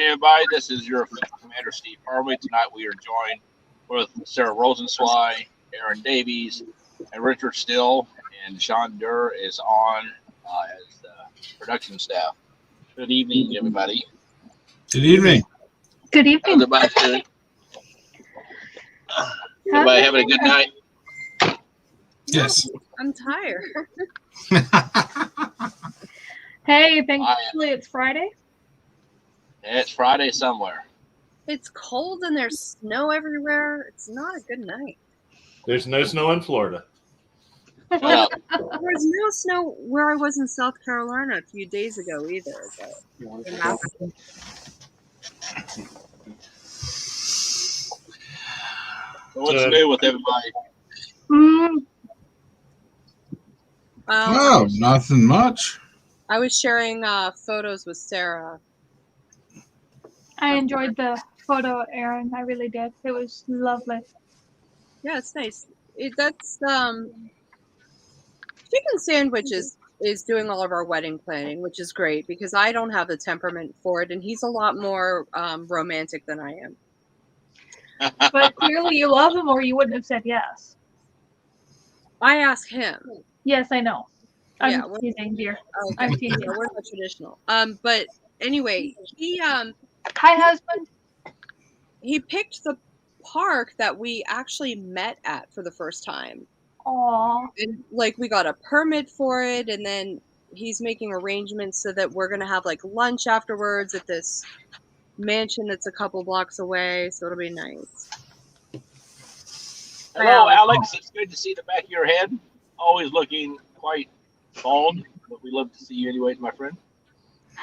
everybody. This is your Commander Steve Harvey. Tonight we are joined with Sarah Rosenzweig, Aaron Davies, and Richard Still, and Sean Durr is on as the production staff. Good evening, everybody. Good evening. Good evening. How's everybody doing? Everybody having a good night? Yes. I'm tired. Hey, thankfully it's Friday. It's Friday somewhere. It's cold and there's snow everywhere. It's not a good night. There's no snow in Florida. Shut up. There was no snow where I was in South Carolina a few days ago either. But So what's new with everybody? Oh, nothing much. I was sharing photos with Sarah. I enjoyed the photo, Aaron. I really did. It was lovely. Yeah, it's nice. That's Chicken Sandwich is doing all of our wedding planning, which is great because I don't have the temperament for it, and he's a lot more romantic than I am. But clearly you love him or you wouldn't have said yes. I asked him. Yes, I know. I'm Yeah, teasing, dear. Okay. I'm teasing. Yeah, we're not traditional. But anyway, Hi, husband. he picked the park that we actually met at for the first time. Aw. And like we got a permit for it, and then he's making arrangements so that we're gonna have like lunch afterwards at this mansion that's a couple blocks away, so it'll be nice. Hello, Alex. It's good to see the back of your head. Always looking quite bald, but we love to see you anyways, my friend.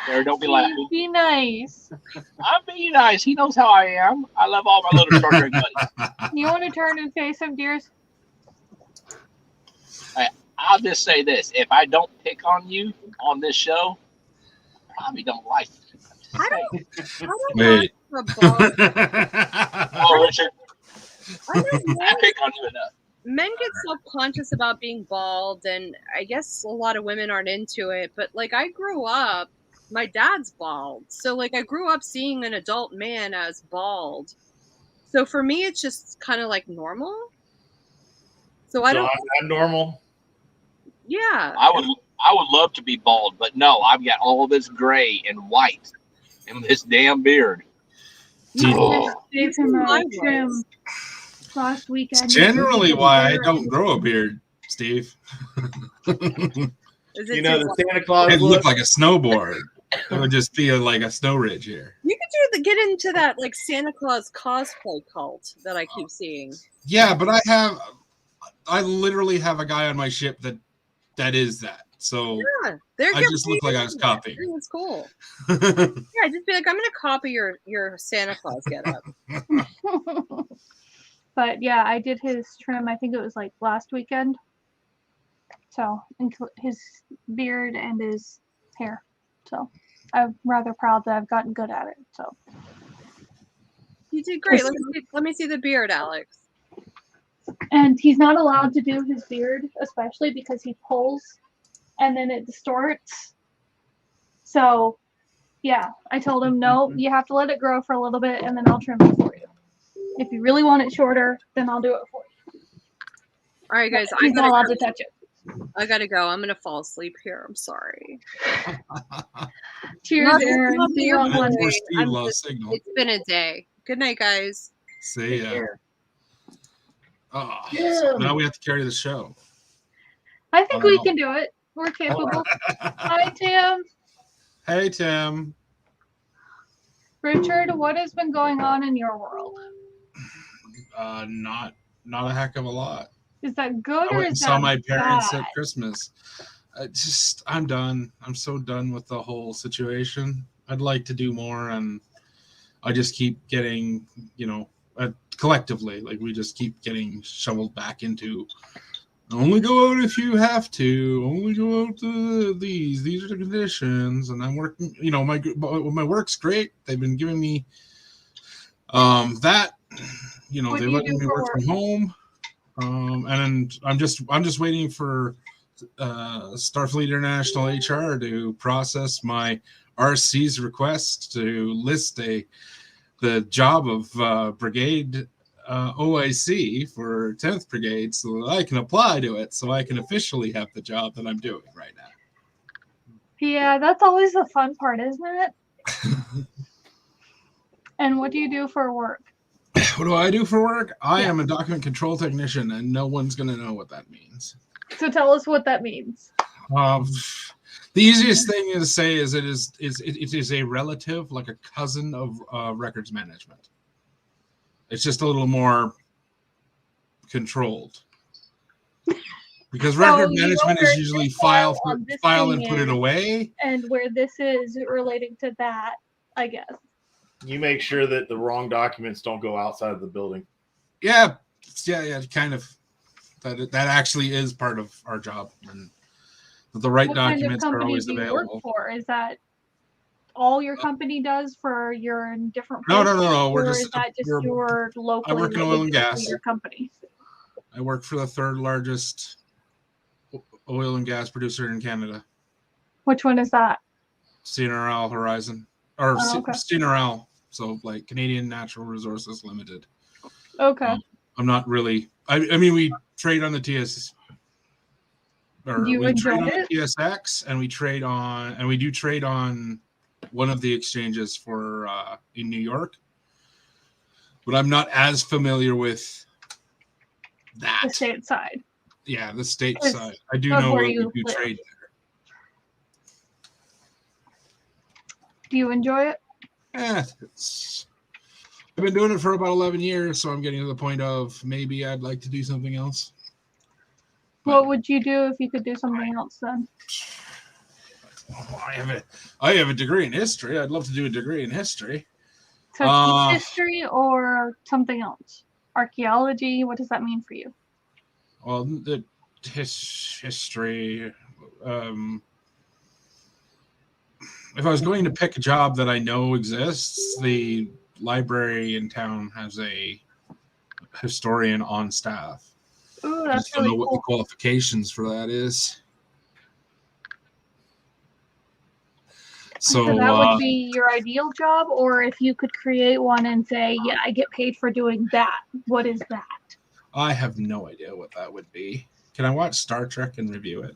Sarah, don't be laughing. Be nice. I'm being nice. He knows how I am. I love all my little Star Trek buddies. You want to turn and face him, dears? I'll just say this. If I don't pick on you on this show, I probably don't like you. I don't Wait. have a bald. Oh, Richard, I don't know. I pick on you enough. Men get self-conscious about being bald, and I guess a lot of women aren't into it, but like I grew up, my dad's bald, so like I grew up seeing an adult man as bald, so for me it's just kind of like normal. So I don't. I'm normal. Yeah. I would love to be bald, but no, I've got all this gray and white and this damn beard. Oh. Gave him a trim last weekend. It's generally why I don't grow a beard, Steve. Is it You know too the long? Santa Claus It look? look like a snowboard. It would just be like a snow ridge here. You could get into that like Santa Claus cosplay cult that I keep seeing. Yeah, but I literally have a guy on my ship that is that. So Yeah, they're I just look like I was copying. It's cool. Yeah, just be like, I'm gonna copy your Santa Claus getup. But yeah, I did his trim. I think it was like last weekend. So his beard and his hair. So I'm rather proud that I've gotten good at it. So You did great. Let me see the beard, Alex. and he's not allowed to do his beard, especially because he pulls and then it distorts. So yeah, I told him no, you have to let it grow for a little bit and then I'll trim it for you. If you really want it shorter, then I'll do it for you. All right, guys, He's not allowed to touch it. I gotta go. I'm gonna fall asleep here. I'm sorry. Cheers, Not- Aaron. not See you on your Monday. Poor Steve I'm lost signal. It's been a day. Good night, guys. See ya. care. Oh, so now we have to carry the show. I think we can do it. We're capable. Hi, Tim. Hey, Tim. Richard, what has been going on in your world? Not a heck of a lot. Is that good I or went and is saw that my parents bad? at Christmas. I'm done. I'm so done with the whole situation. I'd like to do more, and I just keep getting, collectively, like we just keep getting shoveled back into. Only go out if you have to. Only go out to these. These are the conditions, and I'm working. My work's great. They've been giving me that. What They do you let do me for work work? from home. And I'm just waiting for Starfleet International HR to process my RC's request to list the job of brigade OIC for 10th Brigade so that I can apply to it, so I can officially have the job that I'm doing right now. Yeah, that's always the fun part, isn't it? And what do you do for work? What do I do for work? I am a document control technician, and no one's going to know what that means. So tell us what that means. The easiest thing to say is it is a relative, like a cousin of records management. It's just a little more controlled. Because record management is usually file and put it away. And where this is relating to that, I guess. You make sure that the wrong documents don't go outside of the building. Yeah, kind of. That actually is part of our job, and the right documents are always available. What kind of company do you work for? Is that all your company does for your different No. Or is that just your local? I work in oil and gas. Your company. I work for the third largest oil and gas producer in Canada. Which one is that? CNRL Horizon, or okay. CNRL. So like Canadian Natural Resources Limited. Okay. I'm not really. I mean, we trade on the TS. Or Do you we trade enjoy on it? the TSX, and we do trade on one of the exchanges for in New York. But I'm not as familiar with that. The state side. Yeah, the state side. I do know where we do trade there. Do you enjoy it? I've been doing it for about 11 years, so I'm getting to the point of maybe I'd like to do something else. What would you do if you could do something else then? I have a degree in history. I'd love to do a degree in history. So history or something else? Archaeology? What does that mean for you? Well, the history. If I was going to pick a job that I know exists, the library in town has a historian on staff. Ooh, I that's just don't really know what the cool. qualifications for that is. So that would be your ideal job, or if you could create one and say, yeah, I get paid for doing that. What is that? I have no idea what that would be. Can I watch Star Trek and review it?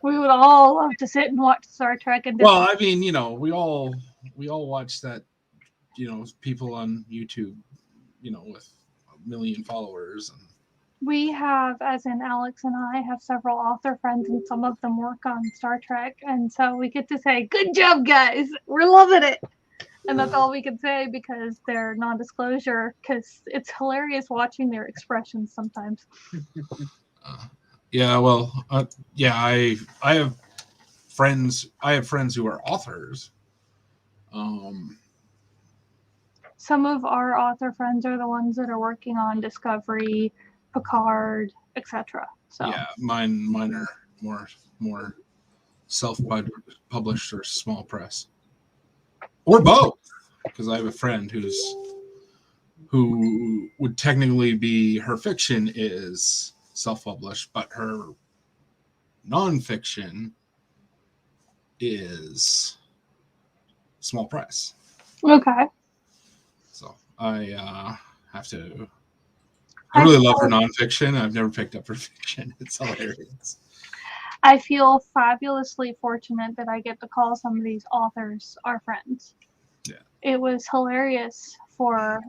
We would all love to sit and watch Star Trek and Well, I mean, we all watch that, people on YouTube, with 1 million followers. And we have, as in Alex and I, have several author friends, and some of them work on Star Trek, and so we get to say, "Good job, guys! We're loving it." And that's all we can say because they're non-disclosure. Because it's hilarious watching their expressions sometimes. Yeah, well, I have friends. I have friends who are authors. Some of our author friends are the ones that are working on Discovery, Picard, etc. So yeah, mine are more self-published or small press, or both. Because I have a friend who would technically be, her fiction is self-published, but her nonfiction is small press. okay. So I have to. I really love her nonfiction. I've never picked up her fiction. It's hilarious. I feel fabulously fortunate that I get to call some of these authors our friends. Yeah. It was hilarious for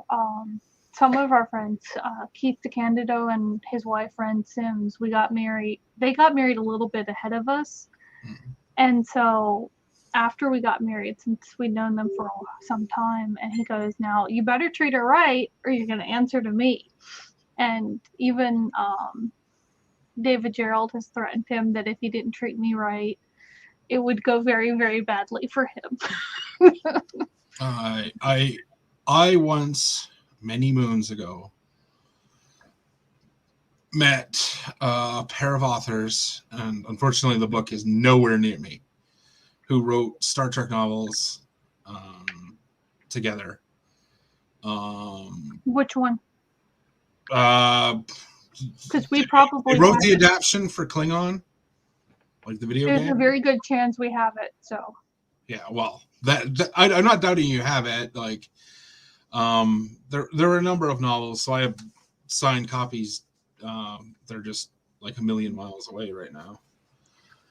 some of our friends, Keith DeCandido and his wife, Ren Sims. We got married. They got married a little bit ahead of us. Mm-hmm. And so after we got married, since we'd known them for some time, and he goes, "Now you better treat her right or you're going to answer to me." And even David Gerald has threatened him that if he didn't treat me right, it would go very, very badly for him. I once, many moons ago, met a pair of authors, and unfortunately the book is nowhere near me, who wrote Star Trek novels together. Which one? Because we probably wrote the adaptation for Klingon Like the video There's game? a very good chance we have it. So Yeah, well, I'm not doubting you have it. Like, there are a number of novels, so I have signed copies. They're just like a million miles away right now.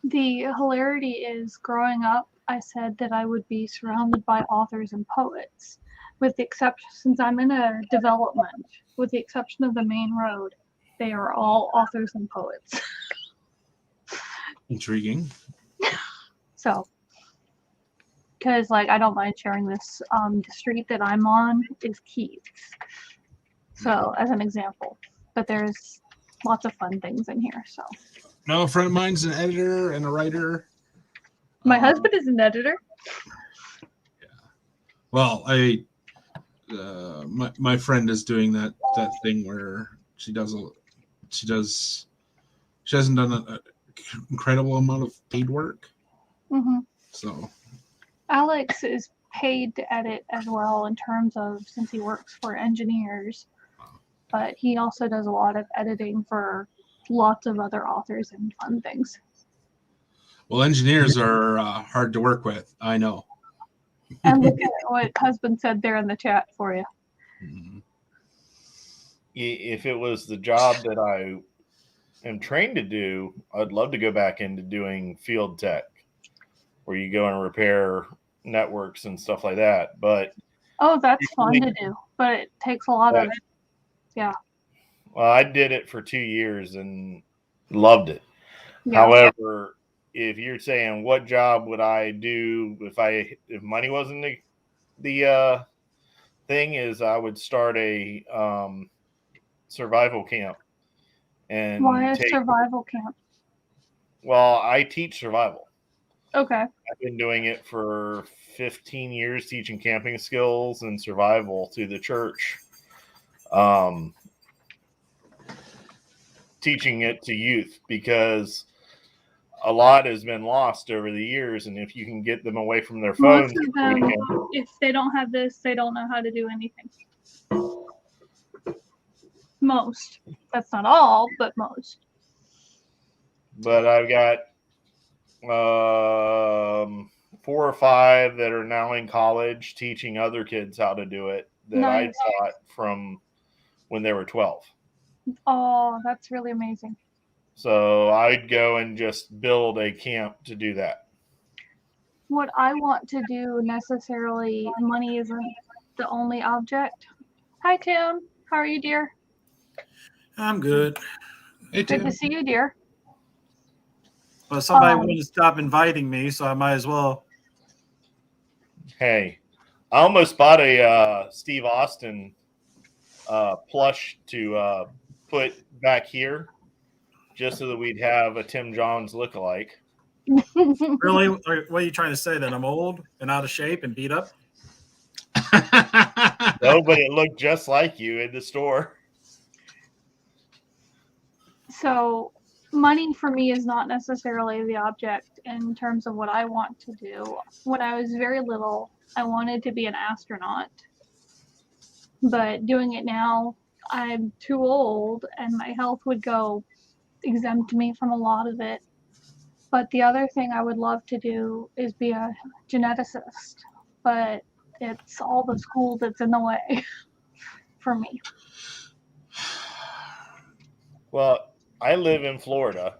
the hilarity is, growing up, I said that I would be surrounded by authors and poets, with the exception, since I'm in a development, with the exception of the main road, they are all authors and poets. Intriguing. So, because like I don't mind sharing this, the street that I'm on is Keith's. So as an example, but there's lots of fun things in here. So No, a friend of mine's an editor and a writer. my husband is an editor. Well, my friend is doing that thing where she hasn't done an incredible amount of paid work. Hmm. So Alex is paid to edit as well, in terms of, since he works for engineers, but he also does a lot of editing for lots of other authors and fun things. well, engineers are hard to work with. I know. And look at what husband said there in the chat for you. Mhm. If it was the job that I am trained to do, I'd love to go back into doing field tech, where you go and repair networks and stuff like that. But Oh, that's fun to do, but it takes a lot of, well, I did it for 2 years and loved it. yeah. However, if you're saying what job would I do if money wasn't the thing, is I would start a survival camp and Why a survival camp? well, I teach survival. Okay. I've been doing it for 15 years, teaching camping skills and survival to the church. Teaching it to youth, because a lot has been lost over the years, and if you can get them away from their phones, Most of them, if they don't have this, they don't know how to do anything. Most. That's not all, but most. but I've got 4 or 5 that are now in college teaching other kids how to do it that I Nice. taught from when they were 12. Oh, that's really amazing. So I'd go and just build a camp to do that. What I want to do necessarily, money isn't the only object. Hi, Tim. How are you, dear? I'm good. Hey, Good Tim. to see you, dear. But somebody wouldn't stop inviting me, so I might as well. Hey, I almost bought a Steve Austin plush to put back here, just so that we'd have a Tim Johns lookalike. Really? Or what are you trying to say? That I'm old and out of shape and beat up? No, but it looked just like you in the store. So, money for me is not necessarily the object in terms of what I want to do. When I was very little, I wanted to be an astronaut. But doing it now, I'm too old and my health would go exempt me from a lot of it. But the other thing I would love to do is be a geneticist. But it's all the school that's in the way for me. Well, I live in Florida,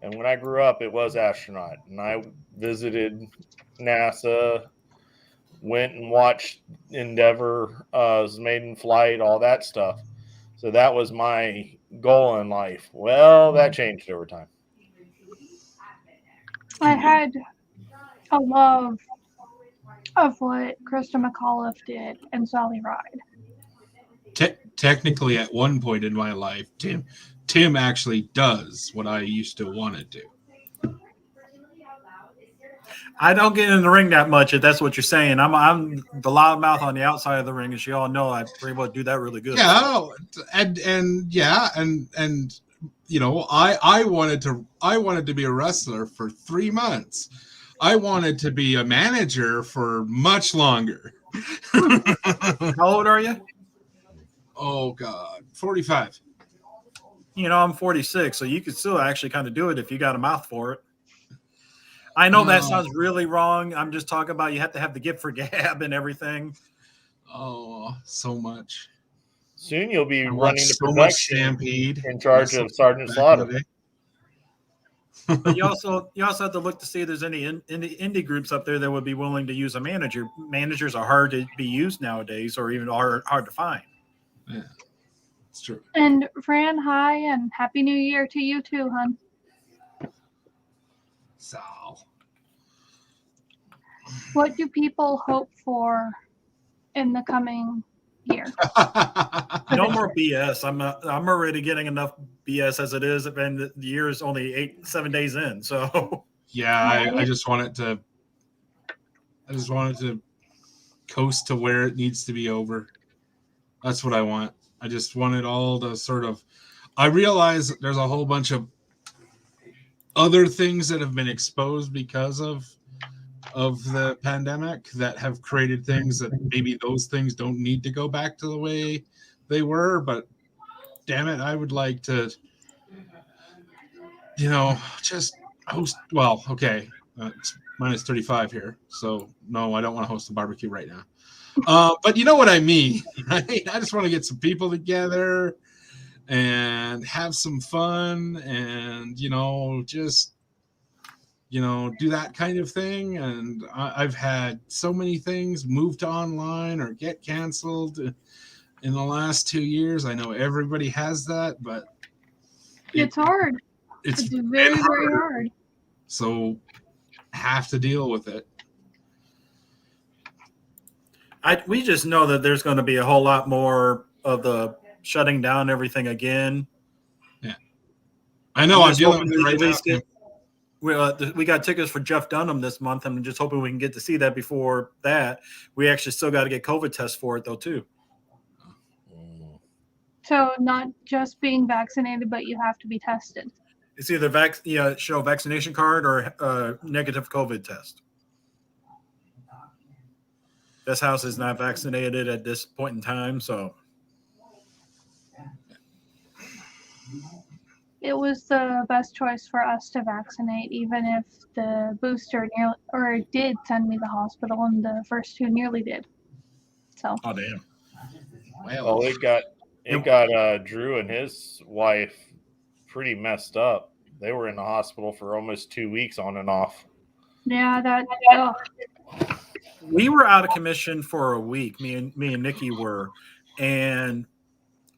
and when I grew up, it was astronaut, and I visited NASA, went and watched Endeavour, maiden flight, all that stuff. So that was my goal in life. Well, that changed over time. I had a love of what Krista McAuliffe did and Sally Ride. Technically, at one point in my life, Tim actually does what I used to want to do. I don't get in the ring that much, if that's what you're saying. I'm the loudmouth on the outside of the ring, as you all know. I pretty well do that really good. Yeah, and you know, I wanted to be a wrestler for 3 months. I wanted to be a manager for much longer. How old are you? Oh God, 45. You know, I'm 46, so you could still actually kind of do it if you got a mouth for it. I know that Oh. sounds really wrong. I'm just talking about you have to have the gift for gab and everything. Oh, so much. Soon you'll be I running watched the so much production Stampede. in charge of Sergeant Back in Slaughter. the day. But you also have to look to see if there's any indie groups up there that would be willing to use a manager. Managers are hard to be used nowadays, or even hard to find. Yeah, it's true. And Fran, hi, and Happy New Year to you too, hon. So What do people hope for in the coming year? No more BS. I'm already getting enough BS as it is, and the year is only 7 days in. So yeah, I just want it to. I just want it to coast to where it needs to be over. That's what I want. I just want it all to sort of. I realize there's a whole bunch of other things that have been exposed because of the pandemic that have created things that maybe those things don't need to go back to the way they were, but damn it, I would like to, just host. Well, okay, it's minus 35 here, so no, I don't want to host a barbecue right now. But you know what I mean, right? I just want to get some people together and have some fun, and just do that kind of thing. And I've had so many things move to online or get canceled in the last 2 years. I know everybody has that, but It's hard. It's It's very, very hard. So have to deal with it. we just know that there's going to be a whole lot more of the shutting down everything again. Yeah, I know. I'm dealing with it right now. We got tickets for Jeff Dunham this month. I'm just hoping we can get to see that before that. We actually still got to get COVID tests for it, though, too. So not just being vaccinated, but you have to be tested. It's either show a vaccination card or negative COVID test. This house is not vaccinated at this point in time, so. It was the best choice for us to vaccinate, even if the booster did send me to the hospital, and the first two nearly did. So. Oh damn! Well, it got Drew and his wife pretty messed up. They were in the hospital for almost 2 weeks on and off. Yeah, we were out of commission for a week. Me and Nikki were, and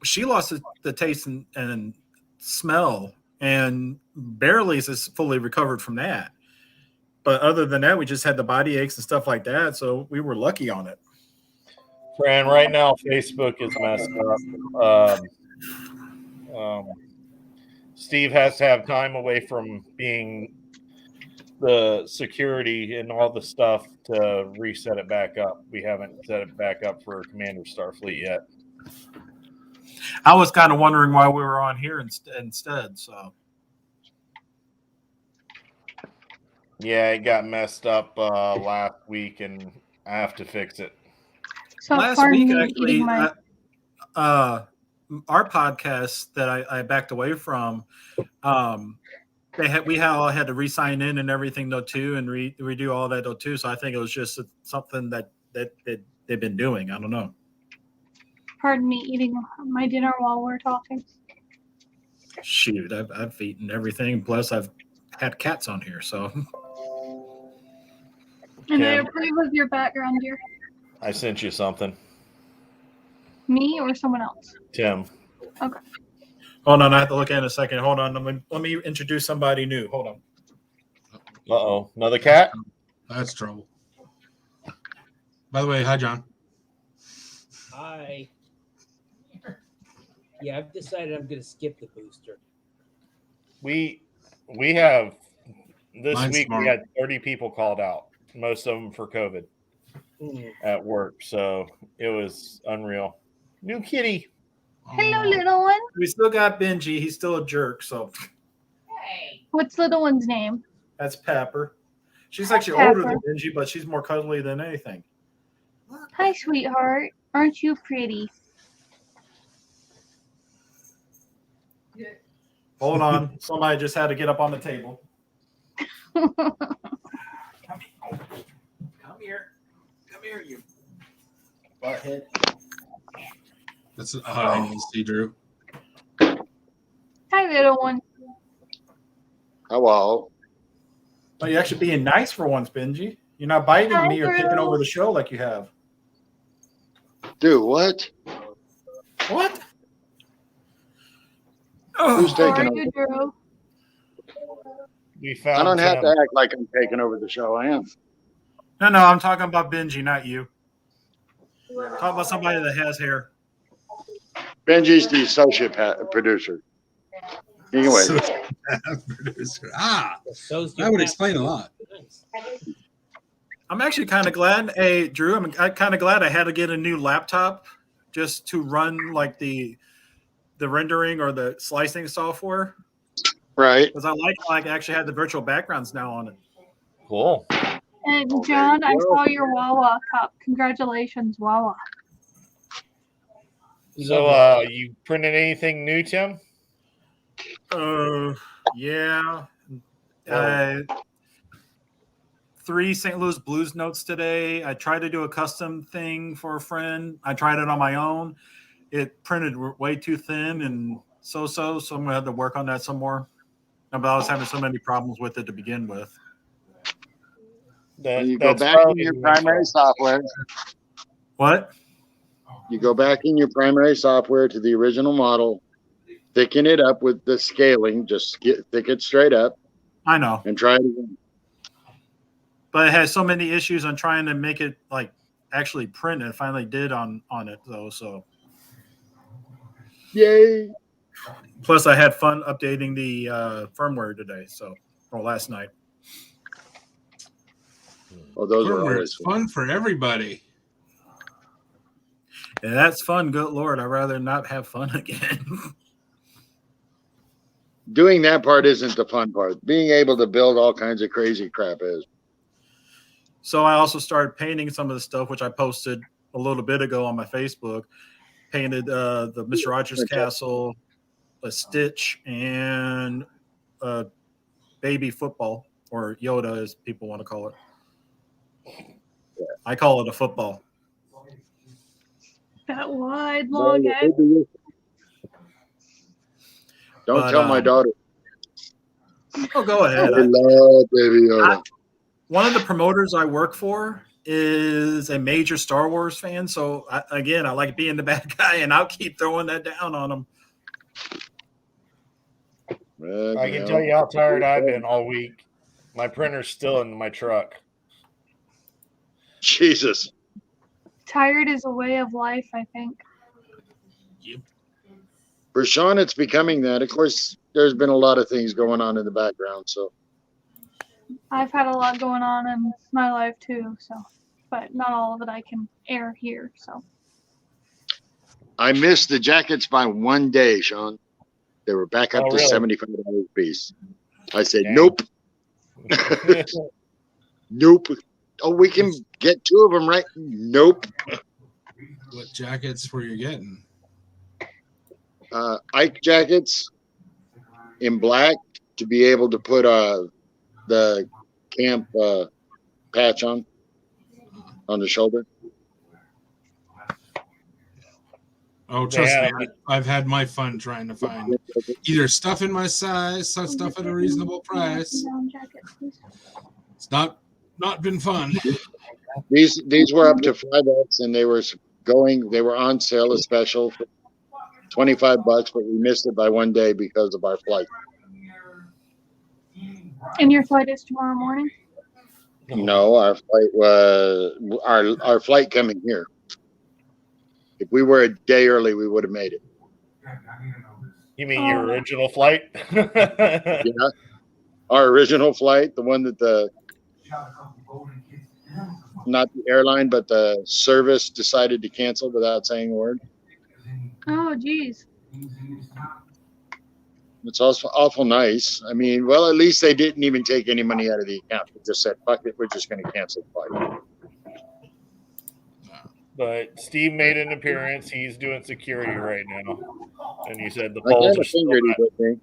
she lost the taste and smell, and barely is fully recovered from that. But other than that, we just had the body aches and stuff like that. So we were lucky on it. Fran, right now Facebook is messed up. Steve has to have time away from being the security and all the stuff to reset it back up. We haven't set it back up for Commander Starfleet yet. I was kind of wondering why we were on here instead. So yeah, it got messed up last week, and I have to fix it. So last week, actually, our podcast that I backed away from, we all had to re-sign in and everything though too, and redo all that though too. So I think it was just something that they've been doing. I don't know. Pardon me, eating my dinner while we're talking. Shoot, I've eaten everything. Plus, I've had cats on here, so. And I approve of your background here. I sent you something. Me or someone else? Tim. Okay. Hold on, I have to look at it in a second. Hold on, let me introduce somebody new. Hold on. Uh-oh, another cat? That's trouble. By the way, hi, John. Hi. Yeah, I've decided I'm going to skip the booster. We have this Mine's week. tomorrow. We had 30 people called out, most of them for COVID at work. So it was unreal. New kitty. Hello, little one. We still got Benji. He's still a jerk. So What's little one's name? that's Pepper. She's actually older than Benji, but she's more cuddly than anything. Hi, sweetheart. Aren't you pretty? Hold on. Somebody just had to get up on the table. here, you butthead. That's I see, Drew. Hi, little one. Hello. Oh, you're actually being nice for once, Benji. You're not biting Hi, me or taking Drew. over the show like you have. Dude, what? What? Who's Oh, How are taking you, over? Drew? We I found don't have Tim. to act like I'm taking over the show. I am. no, I'm talking about Benji, not you. Talk about somebody that has hair. Benji's the associate producer. Anyway, So- producer. Ah, So's that would explain a lot. I'm actually kind of glad. Hey, Drew, I'm kind of glad I had to get a new laptop just to run like the rendering or the slicing software right. because I like actually had the virtual backgrounds now on it. Cool. And Oh, John, there I you go. saw your Wawa cup. Congratulations, Wawa. So, you printed anything new, Tim? Yeah. Well- 3 St. Louis Blues notes today. I tried to do a custom thing for a friend. I tried it on my own. It printed way too thin and so I'm going to have to work on that some more. But I was having so many problems with it to begin with. When you go back in your primary software, What? you go back in your primary software to the original model, thicken it up with the scaling, just thicken it straight up I know. and try it again. But it has so many issues on trying to make it like actually print. It finally did on it though. So Yay. plus I had fun updating the firmware today. Or last night. Oh, those are Firmware always is fun. fun for everybody. Yeah, that's fun. Good Lord. I'd rather not have fun again. Doing that part isn't the fun part. Being able to build all kinds of crazy crap is. So I also started painting some of the stuff, which I posted a little bit ago on my Facebook. Painted the Mr. Rogers Castle, a Stitch, and a baby football, or Yoda as people want to call it. I call it a football. That wide, long head. Don't But, tell my daughter. Oh, go I ahead. love Baby Yoda. One of the promoters I work for is a major Star Wars fan. So, I like being the bad guy, and I'll keep throwing that down on him. I can tell you how tired I've been all week. My printer's still in my truck. Jesus. Tired is a way of life, I think. For Sean, it's becoming that. Of course, there's been a lot of things going on in the background. So I've had a lot going on in my life too, so but not all of it I can air here, so I missed the jackets by one day, Sean. They were back up Oh, to really? $75 a piece. I said, Damn. nope, nope. Oh, we can get 2 of them, right? Nope. What jackets were you getting? Ike jackets in black to be able to put the camp patch on the shoulder. Oh, trust Yeah. me, I've had my fun trying to find either stuff in my size, some stuff at a reasonable price. down jacket, please. It's not been fun. These were up to 5X, and they were on sale, a special for $25, but we missed it by one day because of our flight. And your flight is tomorrow morning? No, our flight was our flight coming here. If we were a day early, we would have made it. You mean your original flight? Yeah, our original flight, the one that not the airline, but the service decided to cancel without saying a word. Oh geez. It's also awful nice. I mean, well, at least they didn't even take any money out of the account. They just said, fuck it, we're just going to cancel the flight. But Steve made an appearance. He's doing security right now. And he said the I polls kind are of figured he would be.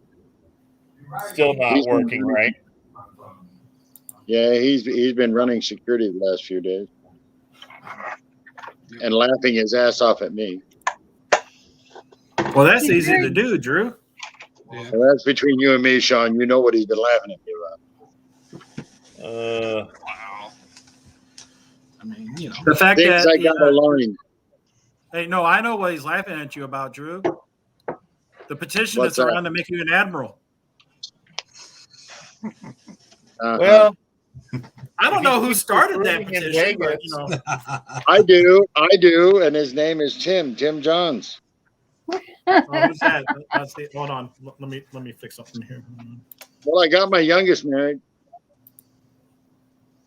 still not working right. Yeah, he's been running security the last few days. and laughing his ass off at me. Well, that's easy to do, Drew. Yeah. Well, that's between you and me, Sean. You know what he's been laughing at me about. Wow. I mean, you know. The fact Things that I got aligned. hey, no, I know what he's laughing at you about, Drew. The petition What's that's that? around to make you an admiral. Well, I don't know who He's started that recruiting in petition, but Vegas. you know, I do, and his name is Tim Johns. oh, who's that? Let's see. Hold on. Let me fix something here. Well, I got my youngest married.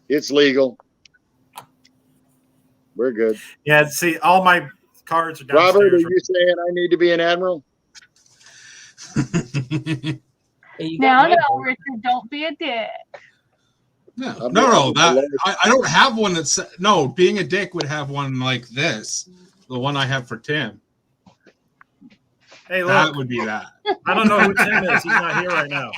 It's legal. We're good. Yeah, see, all my cards are downstairs. Robert, are you saying I need to be an admiral? Hey, you Now, got my no, vote. Richard, don't be a dick. No. That I don't have one that's no. Being a dick would have one like this, the one I have for Tim. Hey, That look, would be that. I don't know who Tim is. He's not here right now.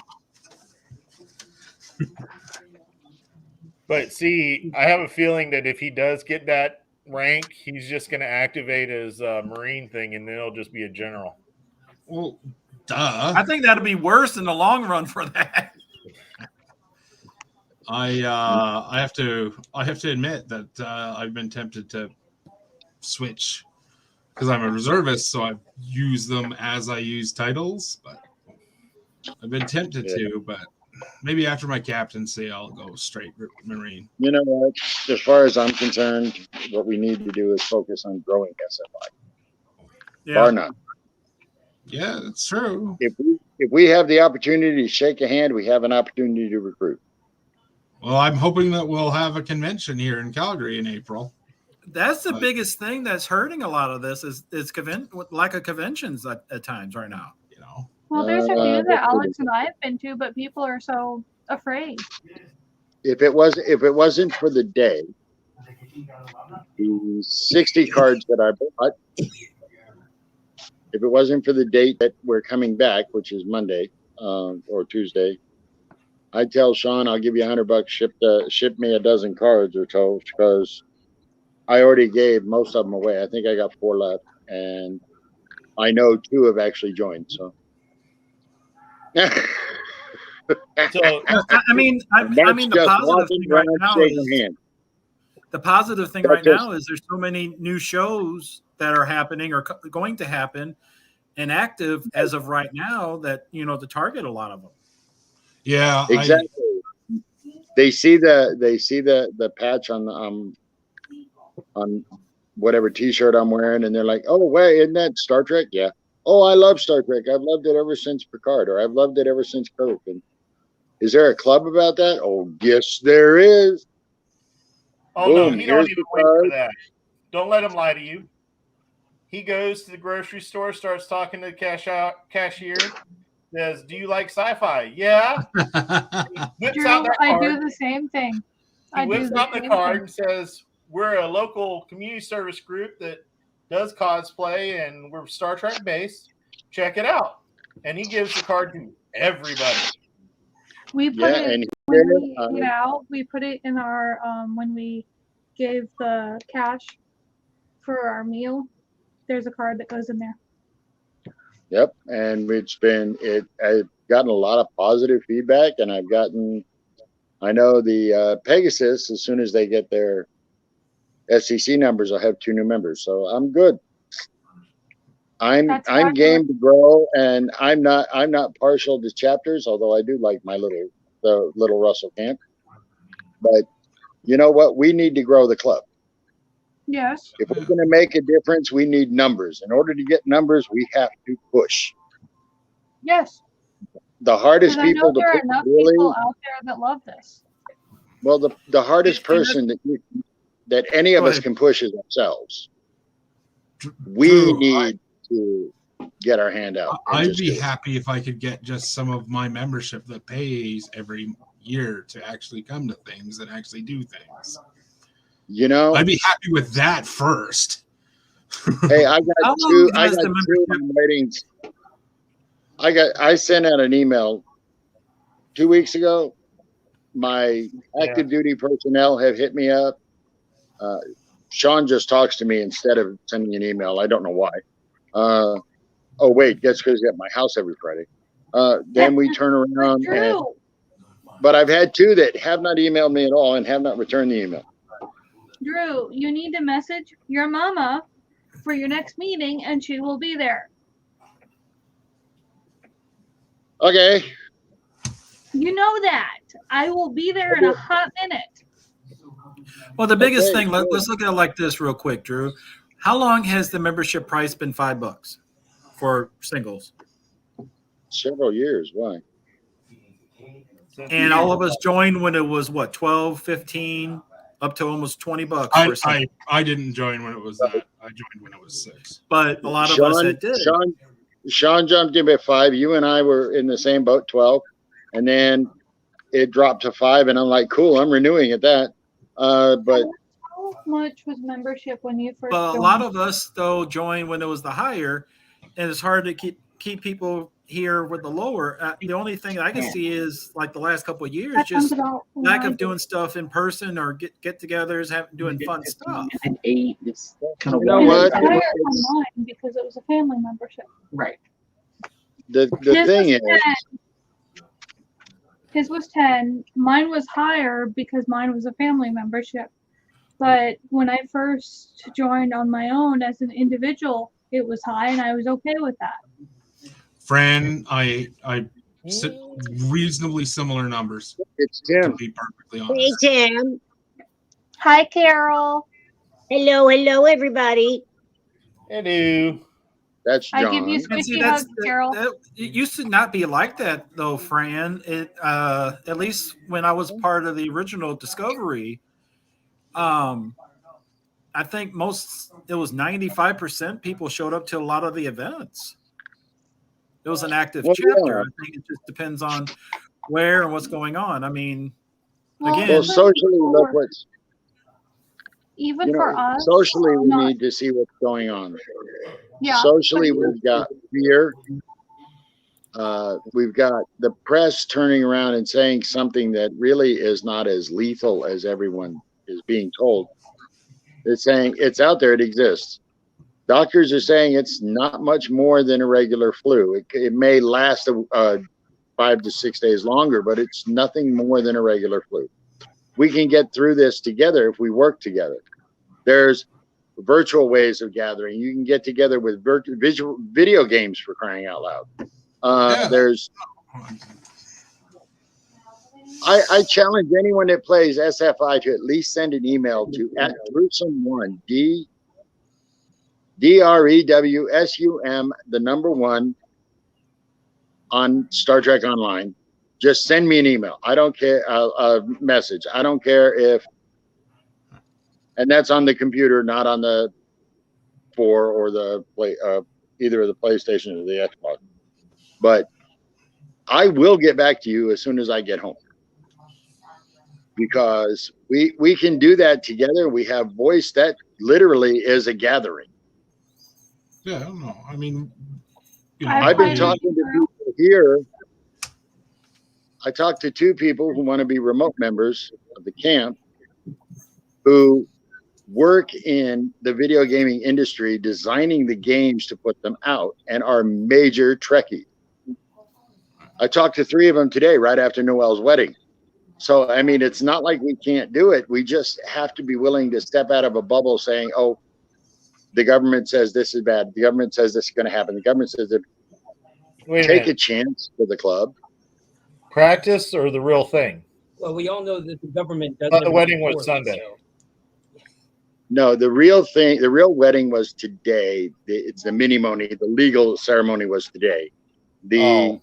but see, I have a feeling that if he does get that rank, he's just going to activate his Marine thing, and then it'll just be a general. Well, duh. I think that'll be worse in the long run for that. I have to admit that I've been tempted to switch because I'm a reservist, so I use them as I use titles. But I've been tempted to, but maybe after my captaincy, I'll go straight Marine. You know what? As far as I'm concerned, what we need to do is focus on growing SFI. Bar none. Yeah, that's true. If we have the opportunity to shake a hand, we have an opportunity to recruit. Well, I'm hoping that we'll have a convention here in Calgary in April. That's the biggest thing that's hurting a lot of this is lack of conventions at times right now. You know. Well, there's a few that that's Alex and I have been to, but people are so afraid. If it wasn't for the day, the 60 cards that I bought, if it wasn't for the date that we're coming back, which is Monday or Tuesday, I'd tell Sean I'll give you $100. Ship me a dozen cards or so, because I already gave most of them away. I think I got 4 left, and I know 2 have actually joined. So, So I mean, the just positive walking thing right around now shaking is hands. the positive thing That's right now is there's so many new shows that are happening or going to happen and active as of right now that to target a lot of them. Yeah, Exactly. They see the patch on whatever T-shirt I'm wearing, and they're like, "Oh, wait, isn't that Star Trek?" Yeah. Oh, I love Star Trek. I've loved it ever since Picard, or I've loved it ever since Kirk. And is there a club about that? Oh, yes, there is. Oh no, Boom, he don't here's even the wait for card. that. Don't let him lie to you. He goes to the grocery store, starts talking to the cashier, says, "Do you like sci-fi?" Yeah. He whips Drew, out that I card. do the same thing. He whips out the same card thing. and says, "We're a local community service group that does cosplay, and we're Star Trek based. Check it out." And he gives the card to everybody. We put Yeah, it and when here, we eat out. We put it in our when we gave the cash for our meal. There's a card that goes in there. yep, and I've gotten a lot of positive feedback, and I know the Pegasus, as soon as they get their SEC numbers, I'll have 2 new members, so I'm good. I'm That's game to grow, and I'm not partial to chapters, although I do like the little Russell camp. But you know what? We need to grow the club. Yes. If we're going to make a difference, we need numbers. In order to get numbers, we have to push. Yes. The hardest And I know people to there are push, enough really, people out there that love this. well, the hardest person that any of Go us ahead. can push is ourselves. We Drew, need to get our hand out. and I'd just be do it. happy if I could get just some of my membership that pays every year to actually come to things and actually do things. You know, I'd be happy with that first. hey, I How got long 2. I has got the 2 I'm waiting. I sent out an email 2 weeks ago. My active duty personnel have hit me up. Sean just talks to me instead of sending an email. I don't know why. Oh wait, that's because he's at my house every Friday. Then we turn around and, Drew, but I've had two that have not emailed me at all and have not returned the email. Drew, you need to message your mama for your next meeting, and she will be there. Okay. You know that. I will be there in a hot minute. Well, the biggest Okay, thing, let's look at it like this real quick, Drew. How long has the membership price been $5 for singles? Several years. Why? And all of us joined when it was what, 12, 15, up to almost $20 for a single. I didn't join when it was that. I joined when it was 6. But a lot of us that did. Sean jumped in at 5. You and I were in the same boat, 12, and then it dropped to 5. And I'm like, cool, I'm renewing at that. But How much was membership when you first But a joined? lot of us though joined when it was the higher, and it's hard to keep people here with the lower. The only thing I can see is like the last couple of years, That sounds just about lack right. of doing stuff in person or get-togethers, doing fun stuff. And 8 is kind of You know It what? was higher on mine because it was a family membership. Right. the His thing was is, 10. His was 10. Mine was higher because mine was a family membership. But when I first joined on my own as an individual, it was high, and I was okay with that. Fran, I reasonably similar numbers, it's to Tim. be perfectly Hey, honest. Tim. Hi, Carol. Hello, everybody. Hello. That's I John. give you And squishy see, hugs, Carol. it used to not be like that though, Fran. It at least when I was part of the original Discovery, I think it was 95% people showed up to a lot of the events. It was an active Well, chapter. yeah. I think it just depends on where and what's going on. I mean, Well, again- Well, even socially, look for- what's, even you for know, us. socially, we not- need to see what's going on. Yeah. Socially, we've got fear. We've got the press turning around and saying something that really is not as lethal as everyone is being told. They're saying it's out there, it exists. Doctors are saying it's not much more than a regular flu. It may last 5 to 6 days longer, but it's nothing more than a regular flu. We can get through this together if we work together. There's virtual ways of gathering. You can get together with video games, for crying out loud. Yeah. There's I challenge anyone that plays SFI to at least send an email to @Drewsome1, DREWSUM, the number 1 on Star Trek Online. Just send me an email. I don't care, a message. I don't care if, and that's on the computer, not on the 4 or the either of the PlayStation or the Xbox. But I will get back to you as soon as I get home, because we can do that together. We have voice. That literally is a gathering. Yeah, I don't know. I mean, you know, I've been I- talking to people here. I talked to 2 people who want to be remote members of the camp who work in the video gaming industry, designing the games to put them out, and are major Trekkies. I talked to 3 of them today, right after Noel's wedding. So, I mean, it's not like we can't do it. We just have to be willing to step out of a bubble saying, oh, the government says this is bad. The government says this is going to happen. The government says that. Wait a Take a minute. chance for the club. Practice or the real thing? Well, we all know that the government doesn't. But the ever wedding was support it, Sunday. so- No, the real thing, the real wedding was today. It's the mini-moni. The legal ceremony was today. The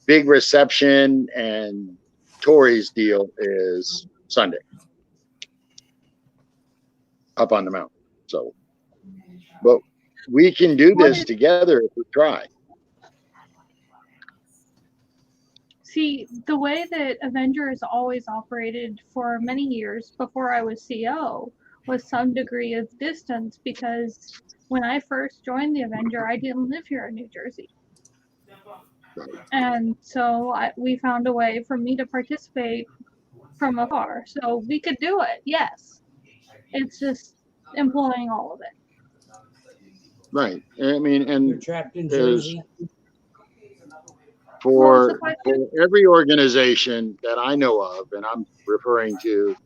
big reception and Tori's deal is Sunday up on the mountain. So, but we can do this together if we try. See, the way that Avengers always operated for many years before I was CO was some degree of distance, because when I first joined the Avenger, I didn't live here in New Jersey. And so we found a way for me to participate from afar. So we could do it, yes. It's just employing all of it. Right. I mean, You're and trapped in is Jersey. What was the for question? every organization that I know of, and I'm referring to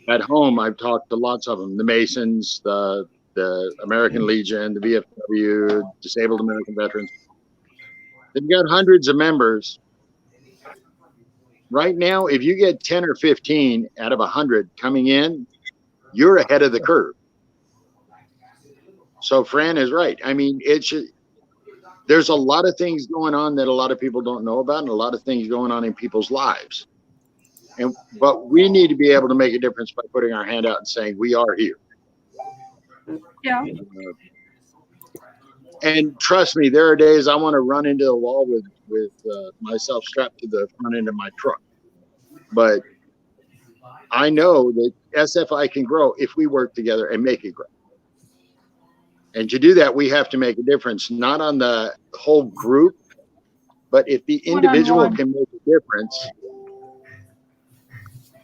at home, I've talked to lots of them: the Masons, the American Legion, the VFW, Disabled American Veterans. They've got hundreds of members. Right now, if you get 10 or 15 out of 100 coming in, you're ahead of the curve. So Fran is right. I mean, there's a lot of things going on that a lot of people don't know about, and a lot of things going on in people's lives. But we need to be able to make a difference by putting our hand out and saying, we are here. Yeah. And trust me, there are days I want to run into the wall with myself strapped to the front end of my truck. But I know that SFI can grow if we work together and make it grow. And to do that, we have to make a difference, not on the whole group, but if the individual One-on-one. can make a difference,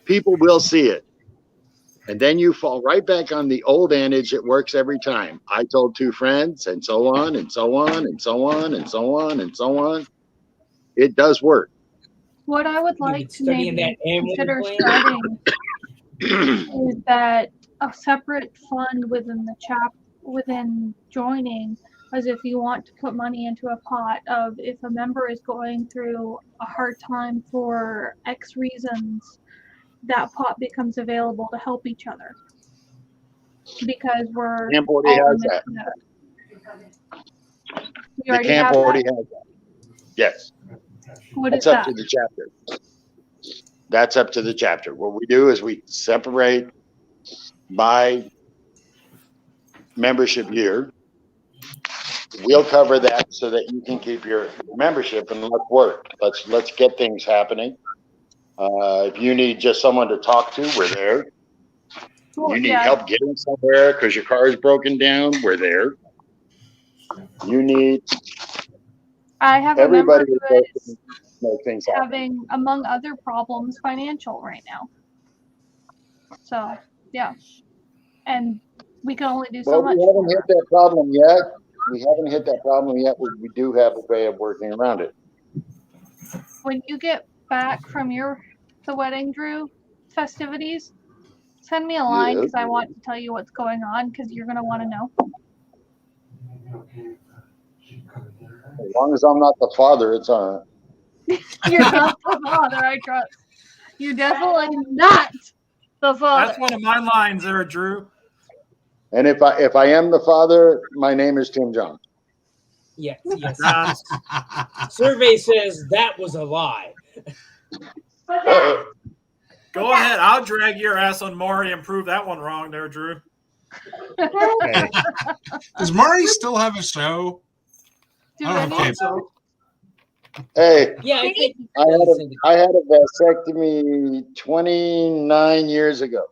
people will see it. And then you fall right back on the old adage, it works every time. I told two friends, and so on, and so on, and so on, and so on, and so on. It does work. What I would You've like been to studying maybe that Amway consider plan? starting is that a separate fund within joining, as if you want to put money into a pot of if a member is going through a hard time for X reasons, that pot becomes available to help each other. Because we're Camp already all has in this that. together. You The already camp have already that? has that. Yes. What is That's up that? to the chapter. That's up to the chapter. What we do is we separate by membership year. We'll cover that so that you can keep your membership and let's work. Let's get things happening. If you need just someone to talk to, we're there. Cool, You need yeah. help getting somewhere because your car is broken down, we're there. You need I have a member everybody who is there is to make things happen. having, among other problems, financial right now. So, yeah. And we can only do so Well, much. we haven't hit that problem yet. We do have a way of working around it. When you get back from the wedding, Drew, festivities, send me a line Yeah. because I want to tell you what's going on because you're going to want to know. As long as I'm not the father, it's on. You're not the father, I trust. You're definitely not the father. That's one of my lines there, Drew. And if I am the father, my name is Tim John. Yes, yes. Survey says that was a lie. Go ahead. I'll drag your ass on Maury and prove that one wrong there, Drew. Hey, Does Maury still have a show? Do I don't any know. of them? Hey, Yeah, I think I had a vasectomy 29 years ago.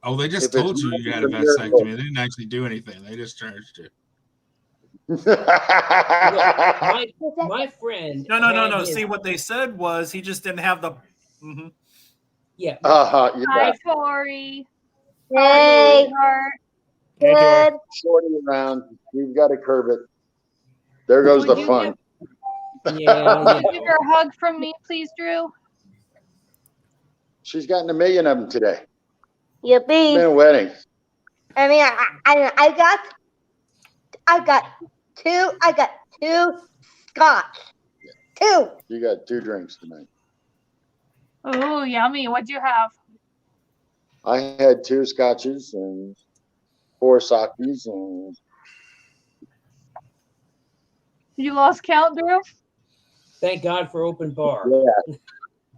Oh, they just If it's told you you had a not a miracle. vasectomy. They didn't actually do anything. They just charged you. my friend. No. had his- See, what they said was he just didn't have the. Mhm. Yeah. Yeah. Hi, Tori. Hey, Sweetheart. good. Shorty around. We've got to curb it. There goes the Would you fun. Yeah. Give her a hug from me, please, Drew. She's gotten 1 million of them today. It's Yippee. been a wedding. I mean, I got two scotch. Two. You got 2 drinks tonight. Oh, yummy. What'd you have? I had 2 scotches and 4 sakis, and You lost count, Drew? Thank God for open bar.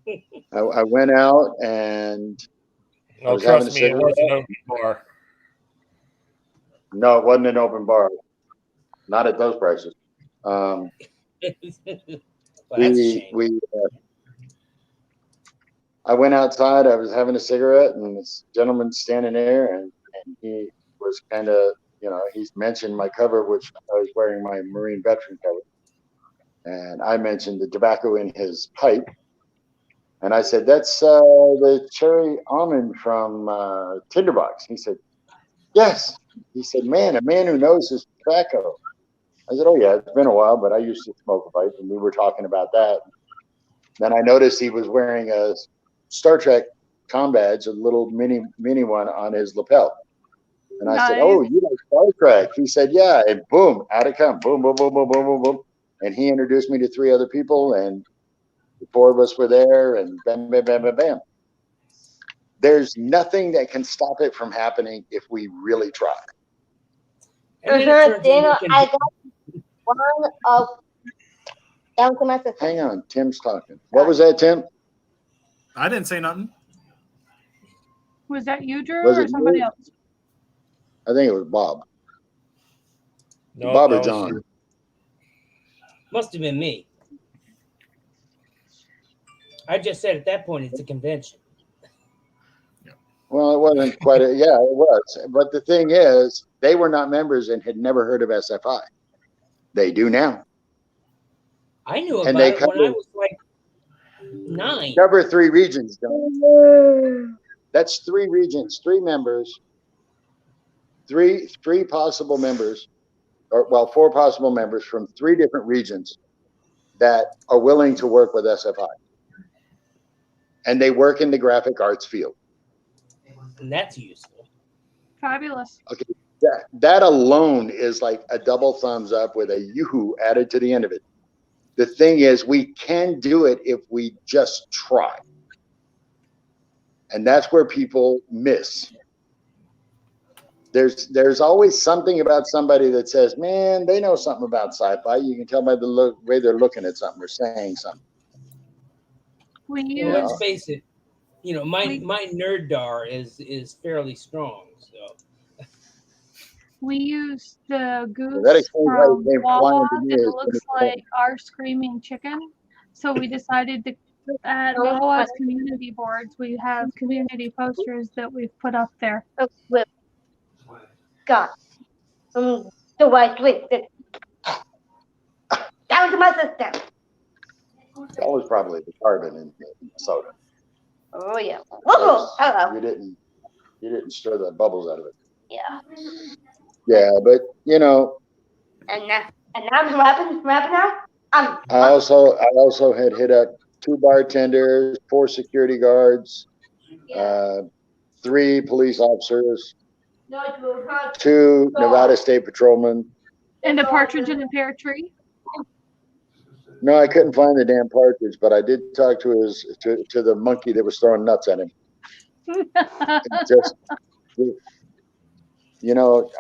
yeah. I went out and no, was having trust a me, it cigarette. wasn't open bar. No, it wasn't an open bar. Not at those prices. Well, that's a shame. I went outside. I was having a cigarette, and this gentleman standing there, and he was kind of, he's mentioned my cover, which I was wearing my Marine veteran cover, and I mentioned the tobacco in his pipe, And I said, that's the cherry almond from Tinderbox. He said, yes. He said, man, a man who knows his tobacco. I said, oh, yeah, it's been a while, but I used to smoke a pipe, and we were talking about that. Then I noticed he was wearing a Star Trek comm badge, a little mini one on his lapel. And I said, oh, you like Star Trek? He said, yeah. And boom, out it comes. Boom, boom, boom, boom, boom, boom, boom. And he introduced me to 3 other people, and the 4 of us were there, and bam, bam, bam, bam, bam. There's nothing that can stop it from happening if we really try. Daniel, I got one of down to my sister. Hang on, Tim's talking. What was that, Tim? I didn't say nothing. Was that you, Drew, Was or it somebody you? else? I think it was Bob. No, Bob that or was John. you. Must have been me. I just said at that point it's a convention. Well, it wasn't quite yeah, it was. But the thing is, they were not members and had never heard of SFI. They do now. I knew And about they it when I cover- was like 9. Cover 3 regions, John. That's 3 regions, 3 members, 3 possible members, or well, 4 possible members from 3 different regions that are willing to work with SFI. And they work in the graphic arts field. And that's useful. Fabulous. Okay, that alone is like a double thumbs up with a yoo-hoo added to the end of it. The thing is, we can do it if we just try. And that's where people miss. There's always something about somebody that says, man, they know something about sci-fi. You can tell by the way they're looking at something or saying something. We Well, use let's face it. You know, my nerddar is fairly strong. So we use the goose that explains why from it came Wawa flying to me that as looks soon as like our screaming chicken. So we decided to at Wawa's community boards, we have community posters that we've put up there. With God. The white wait. Down to my sister. that was probably the carbon in the soda. Oh yeah. Whoa, hello. You didn't stir the bubbles out of it. Yeah. Yeah, but you know, And now I'm rapping now. I also had hit up 2 bartenders, 4 security guards, 3 police officers, 2 Nevada State Patrolmen. And a partridge in a pear tree. No, I couldn't find the damn partridge, but I did talk to to the monkey that was throwing nuts at him. Just, you know,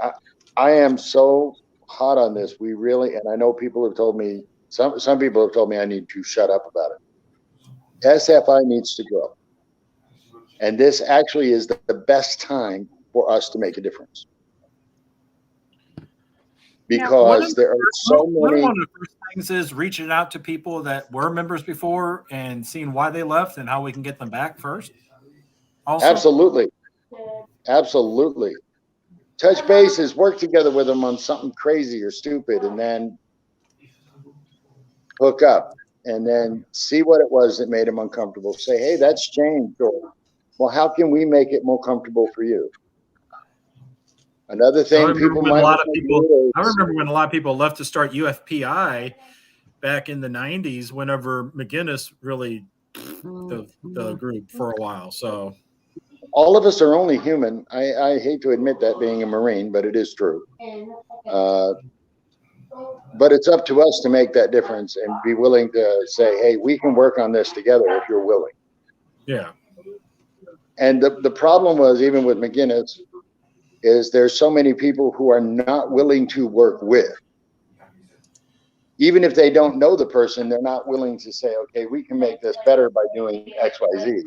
I am so hot on this. We really, and I know people have told me, some people have told me I need to shut up about it. SFI needs to grow. And this actually is the best time for us to make a difference. Because there are so many. One of the first things is reaching out to people that were members before and seeing why they left and how we can get them back first. Also. Absolutely. Touch bases, work together with them on something crazy or stupid, and then hook up and then see what it was that made them uncomfortable. Say, hey, that's changed. Or, well, how can we make it more comfortable for you? Another thing I remember when a lot of people left to start UFPI back in the 90s, whenever McGinnis really the group for a while. So all of us are only human. I hate to admit that, being a Marine, but it is true. But it's up to us to make that difference and be willing to say, hey, we can work on this together if you're willing. Yeah. And the problem was, even with McGinnis, is there's so many people who are not willing to work with. Even if they don't know the person, they're not willing to say, okay, we can make this better by doing X, Y, Z.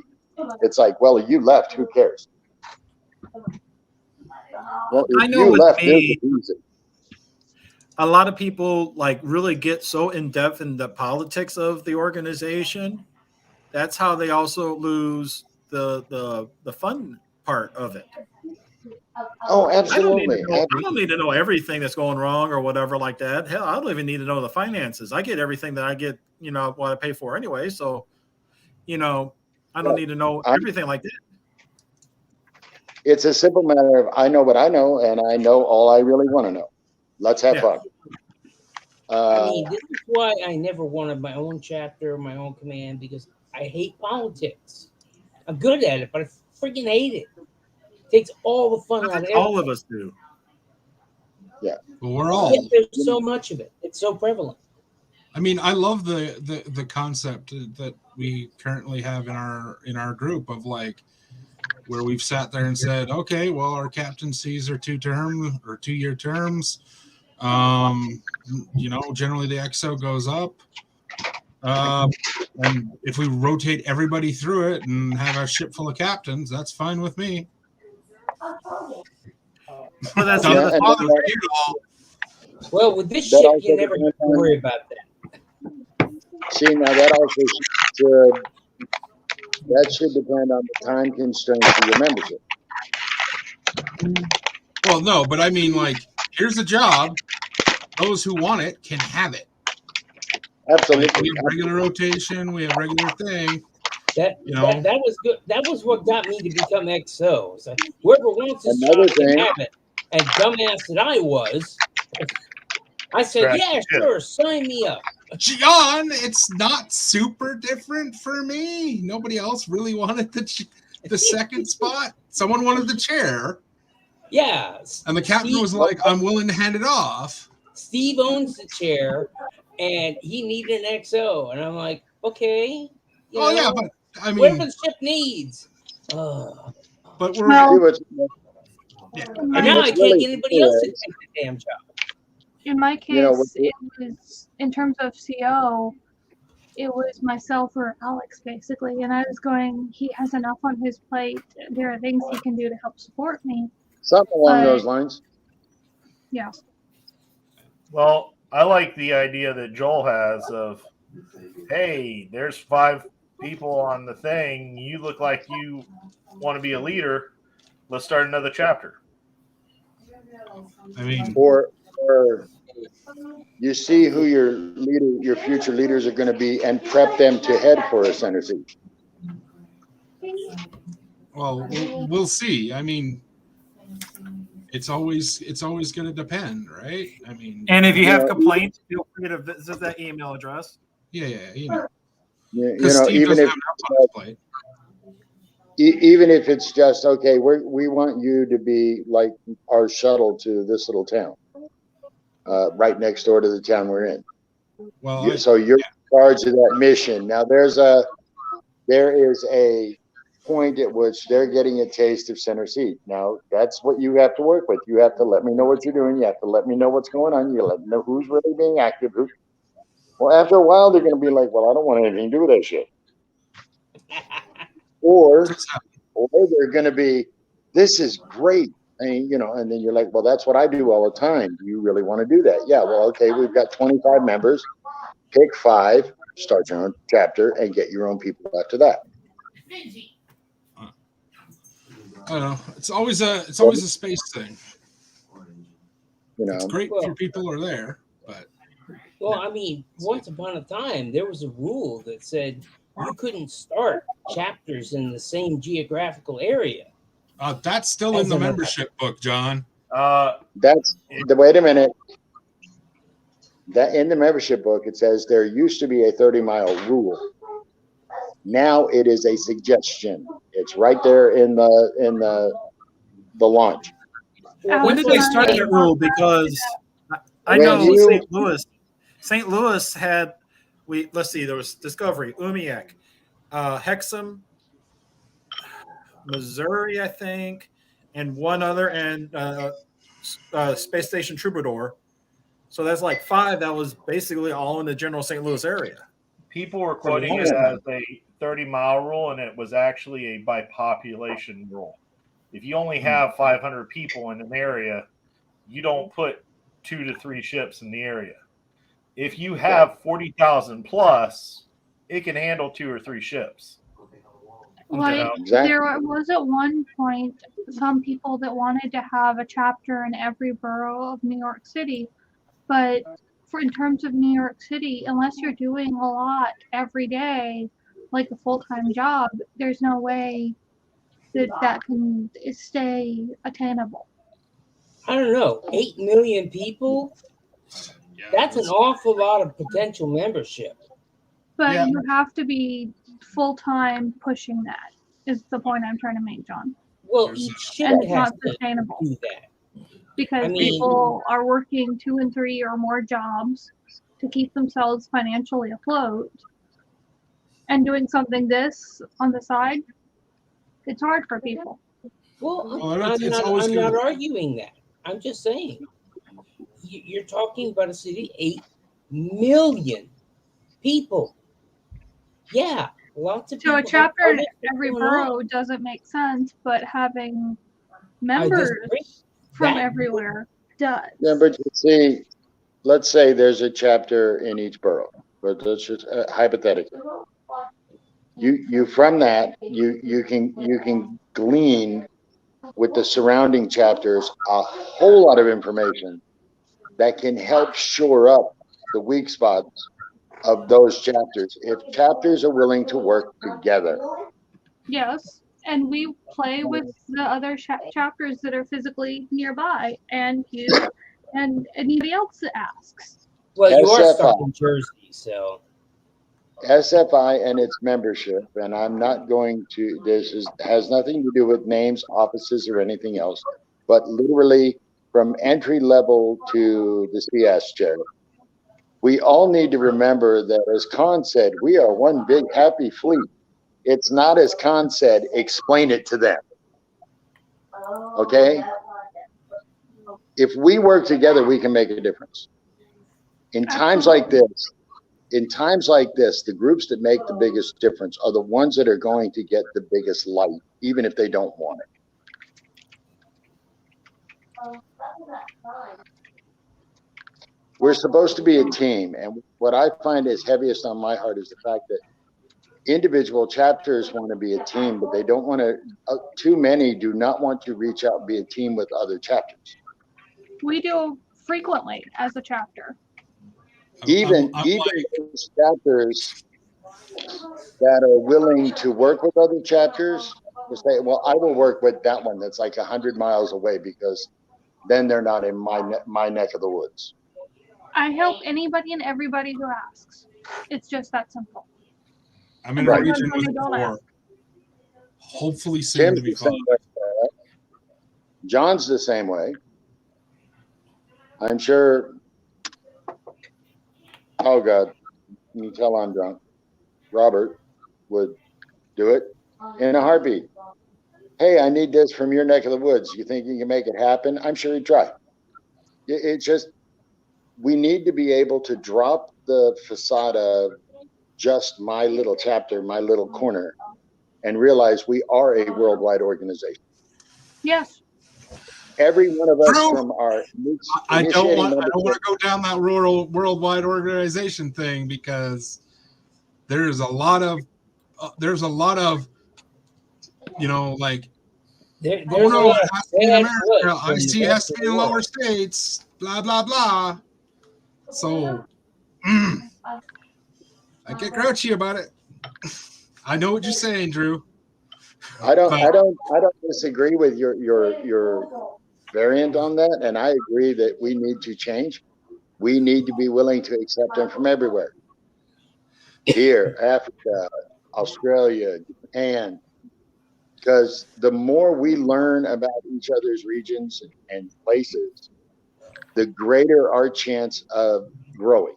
It's like, well, you left, who cares? Well, if I know you with left, me, there's a reason. a lot of people like really get so in depth in the politics of the organization. That's how they also lose the fun part of it. Oh, absolutely. I don't need to know everything that's going wrong or whatever like that. Hell, I don't even need to know the finances. I get everything that I get, what I pay for anyway. So, I don't need to know everything like that. It's a simple matter of I know what I know, and I know all I really want to know. Let's have fun. I mean, this is why I never wanted my own chapter, my own command, because I hate politics. I'm good at it, but I freaking hate it. It takes all the fun out of it. All of us do. Yeah. Well, we're all. Yet there's so much of it. It's so prevalent. I mean, I love the concept that we currently have in our group of like where we've sat there and said, okay, well, our captaincies are 2-year terms. You know, generally the XO goes up. And if we rotate everybody through it and have a ship full of captains, that's fine with me. Well, that's Yeah, the and father. Well, with this That ship, also you never have to depends on- worry about that. See, now that should depend on the time constraints of your membership. Well, no, but I mean, like, here's a job. Those who want it can have it. Like, Absolutely. we have regular rotation. We have regular thing. That was good. That was what got me to become XO. It's like, whoever wants this Another job can thing- have it. And dumbass that I was, I said, Scratch yeah, the chip. sure, sign me up. John, it's not super different for me. Nobody else really wanted the second spot. Someone wanted the chair, Yeah. and the captain Steve, was like, "I'm willing to hand it off." Steve owns the chair, and he needed an XO. And I'm like, okay. You Oh yeah, know, but I whatever mean, the ship needs. but we're Well, See what's- yeah. And I now mean, I what's can't really get anybody else to cool take the damn job. in my case, You know, with- it was in terms of CO, it was myself or Alex basically, and I was going. He has enough on his plate. There are things he can do to help support me. something along But- those lines. Yeah. Well, I like the idea that Joel has of, hey, there's 5 people on the thing. You look like you want to be a leader. Let's start another chapter. I mean, Or you see who your future leaders are going to be, and prep them to head for a center seat. well, we'll see. I mean, it's always going to depend, right? I mean, And if you have Yeah. complaints, feel free to visit that email address. yeah, you know, You because know, Steve even doesn't if have enough on his plate. even if it's just okay, we want you to be like our shuttle to this little town, right next door to the town we're in. Well, So you're in charge of that mission. Now there is a point at which they're getting a taste of center seat. Now that's what you have to work with. You have to let me know what you're doing. You have to let me know what's going on. You let me know who's really being active. Well, after a while, they're going to be like, well, I don't want anything to do with that shit. Or they're going to be, this is great. I mean, you know, and then you're like, well, that's what I do all the time. Do you really want to do that? Yeah. Well, okay, we've got 25 members. Pick 5, start your own chapter, and get your own people after that. I don't know. It's always a space thing. You It's know, great Well- for people who are there, but Well, I mean, once upon a time, there was a rule that said you couldn't start chapters in the same geographical area. that's still in the membership book, John. that's the wait a minute. That in the membership book, it says there used to be a 30-mile rule. Now it is a suggestion. It's right there in the launch. Well, When that's did they what start I'm that saying. rule? Because I When know you- St. Louis. St. Louis had let's see, there was Discovery, Umiak, Hexham, Missouri, I think, and one other, and Space Station Troubadour. So that's like 5. That was basically all in the general St. Louis area. People were quoting it as a 30-mile rule, and it was actually a by population rule. If you only have 500 people in an area, you don't put 2 to 3 ships in the area. If you have 40,000 plus, it can handle 2 or 3 ships. Like Exactly. there was at one point some people that wanted to have a chapter in every borough of New York City, but in terms of New York City, unless you're doing a lot every day, like a full-time job, there's no way that that can stay attainable. I don't know, 8 million people? Yeah, That's an awful lot of potential membership. But Yeah. you have to be full-time pushing that, is the point I'm trying to make, John. Well, There's each And shift it's has not to sustainable do that. because I mean- people are working 2 and 3 or more jobs to keep themselves financially afloat. And doing something this on the side, it's hard for people. Well, Well, it's I'm always not gonna- arguing that. I'm just saying. You're talking about a city, 8 million people. Yeah, lots of So people. a chapter in have what's every going on. borough doesn't make sense, but having I members disagree. from That- everywhere does. Yeah, but you see, let's say there's a chapter in each borough, but that's just hypothetically. You from that, you can glean with the surrounding chapters a whole lot of information that can help shore up the weak spots of those chapters. If chapters are willing to work together. Yes, and we play with the other chapters that are physically nearby, and you and anybody else that asks. Well, you are SFI. stuck in Jersey, so SFI and its membership, and I'm not going to, has nothing to do with names, offices, or anything else, but literally from entry level to the CS chair. We all need to remember that, as Khan said, we are one big happy fleet. It's not as Khan said, explain it to them. Okay? If we work together, we can make a difference. In times like this, the groups that make the biggest difference are the ones that are going to get the biggest light, even if they don't want it. We're supposed to be a team, and what I find is heaviest on my heart is the fact that individual chapters want to be a team, but they don't want to, too many do not want to reach out and be a team with other chapters. We do frequently as a chapter. Even those chapters that are willing to work with other chapters will say, well, I will work with that one that's like 100 miles away because then they're not in my neck of the woods. I help anybody and everybody who asks. It's just that simple. I'm in Right. a region Sometimes with when they don't 4. ask. Hopefully soon Tim's to be the same 5. way. John's the same way. I'm sure. Oh God, you can tell I'm drunk. Robert would do it in a heartbeat. Hey, I need this from your neck of the woods. You think you can make it happen? I'm sure he'd try. It's just, we need to be able to drop the facade of just my little chapter, my little corner, and realize we are a worldwide organization. Yes. Every one of us True. from our I don't want membership- to go down that rural worldwide organization thing because there's a lot of you know, like there's oh a no, lot it of has to be in bad America. blood I from see the it has rest to of be in the lower world. states. Blah blah blah. So I get grouchy about it. I know what you're saying, Drew. I don't But- disagree with your variant on that, and I agree that we need to change. We need to be willing to accept them from everywhere. Here, Africa, Australia, Japan, because the more we learn about each other's regions and places, the greater our chance of growing.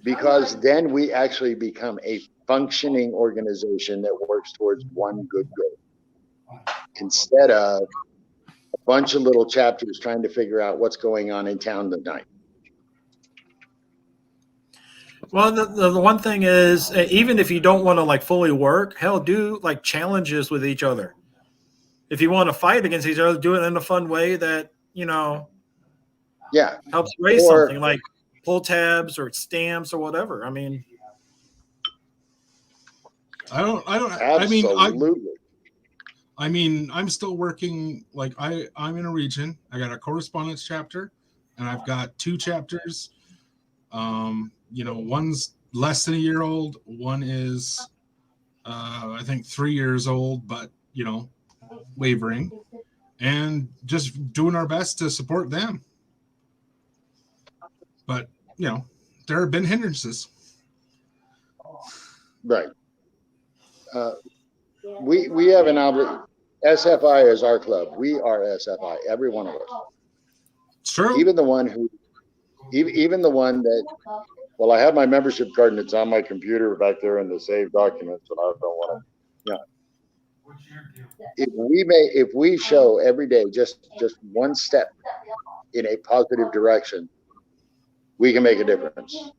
Because then we actually become a functioning organization that works towards one good goal, instead of a bunch of little chapters trying to figure out what's going on in town tonight. Well, the one thing is, even if you don't want to like fully work, hell, do like challenges with each other. If you want to fight against each other, do it in a fun way that, you know, Yeah. helps raise Or- something like pull tabs or stamps or whatever. I mean, I mean, I'm still working. Like I'm in a region. I got a correspondence chapter, and I've got 2 chapters. You know, one's less than a year old. One is, I think, 3 years old, but wavering, and just doing our best to support them. But there have been hindrances. Right. We have an obligation. SFI is our club. We are SFI, every one of us. It's true. Even the one that, well, I have my membership card and it's on my computer back there in the saved documents, and I don't want to. If we show every day just one step in a positive direction, we can make a difference.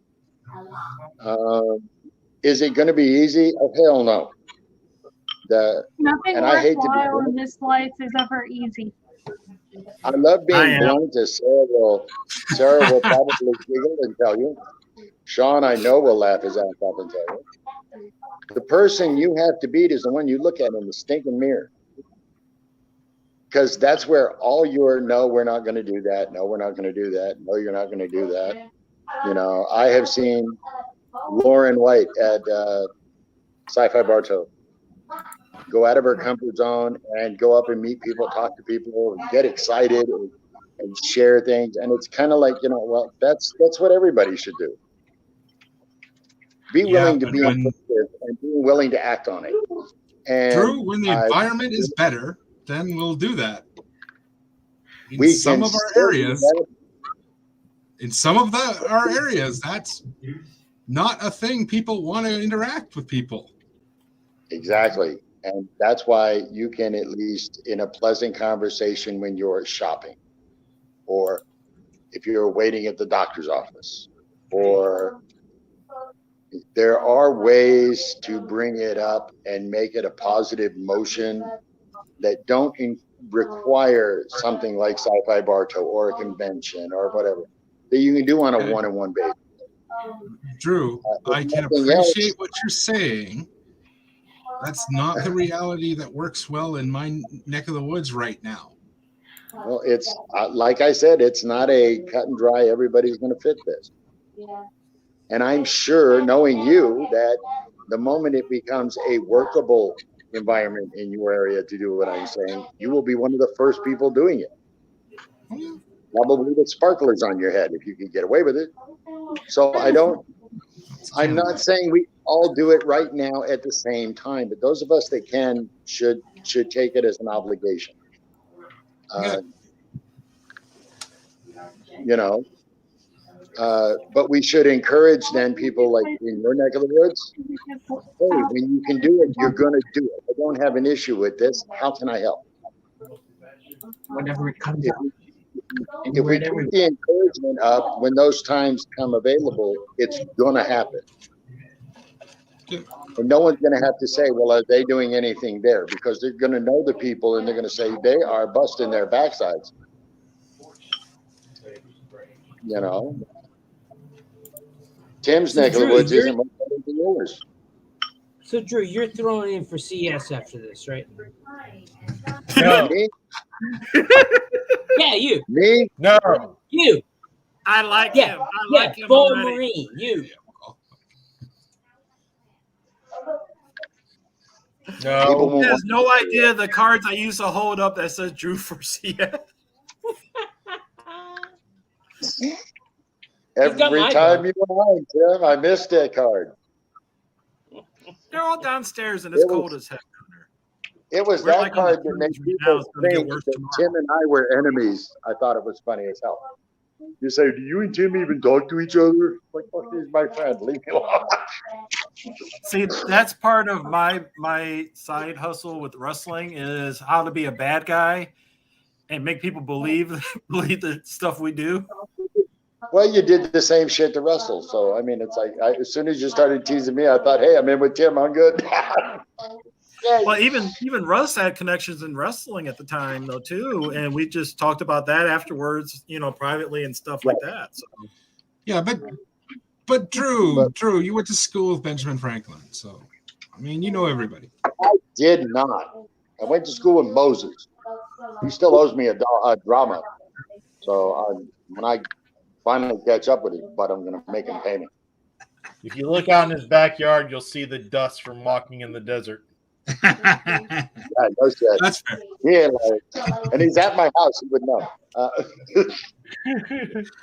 Is it going to be easy? Oh, hell no. Nothing and I hate to be worthwhile blunt. in this life is ever easy. I love I being am. blunt, as Sarah will probably giggle and tell you. Sean, I know, will laugh his ass off and tell you. The person you have to beat is the one you look at in the stinking mirror. Because that's where all your, no, we're not going to do that. No, we're not going to do that. No, you're not going to do that. I have seen Lauren White at Sci-Fi Bartow go out of her comfort zone and go up and meet people, talk to people, and get excited and share things. And it's kind of like, well, that's what everybody should do. Be willing to be inclusive and be willing to act on it. And Drew, when the environment is better, then we'll do that. In some of our areas, that's not a thing. People want to interact with people. Exactly. And that's why you can, at least in a pleasant conversation when you're shopping, or if you're waiting at the doctor's office, or there are ways to bring it up and make it a positive motion that don't require something like Sci-Fi Bartow or a convention or whatever, that you can do on a one-on-one basis. Drew, I can appreciate what you're saying. That's not the reality that works well in my neck of the woods right now. Well, it's like I said, it's not a cut and dry, everybody's going to fit this. And I'm sure, knowing you, that the moment it becomes a workable environment in your area to do what I'm saying, you will be one of the first people doing it. Probably with sparklers on your head if you can get away with it. So I'm not saying we all do it right now at the same time, but those of us that can should take it as an obligation. But we should encourage then people like in your neck of the woods. Hey, when you can do it, you're going to do it. I don't have an issue with this. How can I help? Whenever it comes out. If we keep the encouragement up when those times come available, it's going to happen. And no one's going to have to say, well, are they doing anything there? Because they're going to know the people and they're going to say they are busting their backsides. Tim's neck of the woods isn't much better than yours. So, Drew, you're throwing in for CS after this, right? No. Me? Yeah, you. Me? No. You. I like Yeah. him. I like him full already. Marine. You. No. He has no idea the cards I used to hold up that says Drew for CS. Every time you went on, Tim, I missed that card. They're all downstairs and it's cold as heck. It was We're that like on card the that made cruise right now. people It's gonna get think worse that tomorrow. Tim and I were enemies. I thought it was funny as hell. You say, do you and Tim even talk to each other? Like, fuck, he's my friend. Leave me alone. See, that's part of my side hustle with wrestling is how to be a bad guy and make people believe the stuff we do. Well, you did the same shit to Russell. So, I mean, it's like, as soon as you started teasing me, I thought, hey, I'm in with Tim. I'm good. Well, even Russ had connections in wrestling at the time, though, too, and we just talked about that afterwards, privately and stuff like that. So. Yeah, but Drew, you went to school with Benjamin Franklin, so I mean, you know everybody. I did not. I went to school with Moses. He still owes me a drama. So when I finally catch up with him, but I'm going to make him pay me. If you look out in his backyard, you'll see the dust from walking in the desert. Yeah, no shit. That's fair. Yeah, like, and he's at my house. He would know.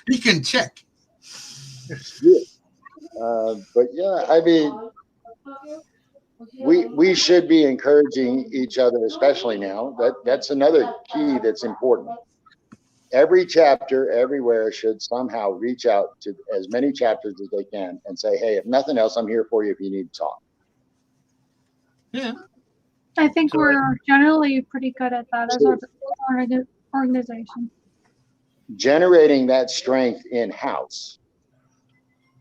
He can check. Yeah. But yeah, I mean, we should be encouraging each other, especially now. That's another key that's important. Every chapter, everywhere, should somehow reach out to as many chapters as they can and say, "Hey, if nothing else, I'm here for you if you need to talk." Yeah. I think we're generally pretty good at that as an organization. Generating that strength in house.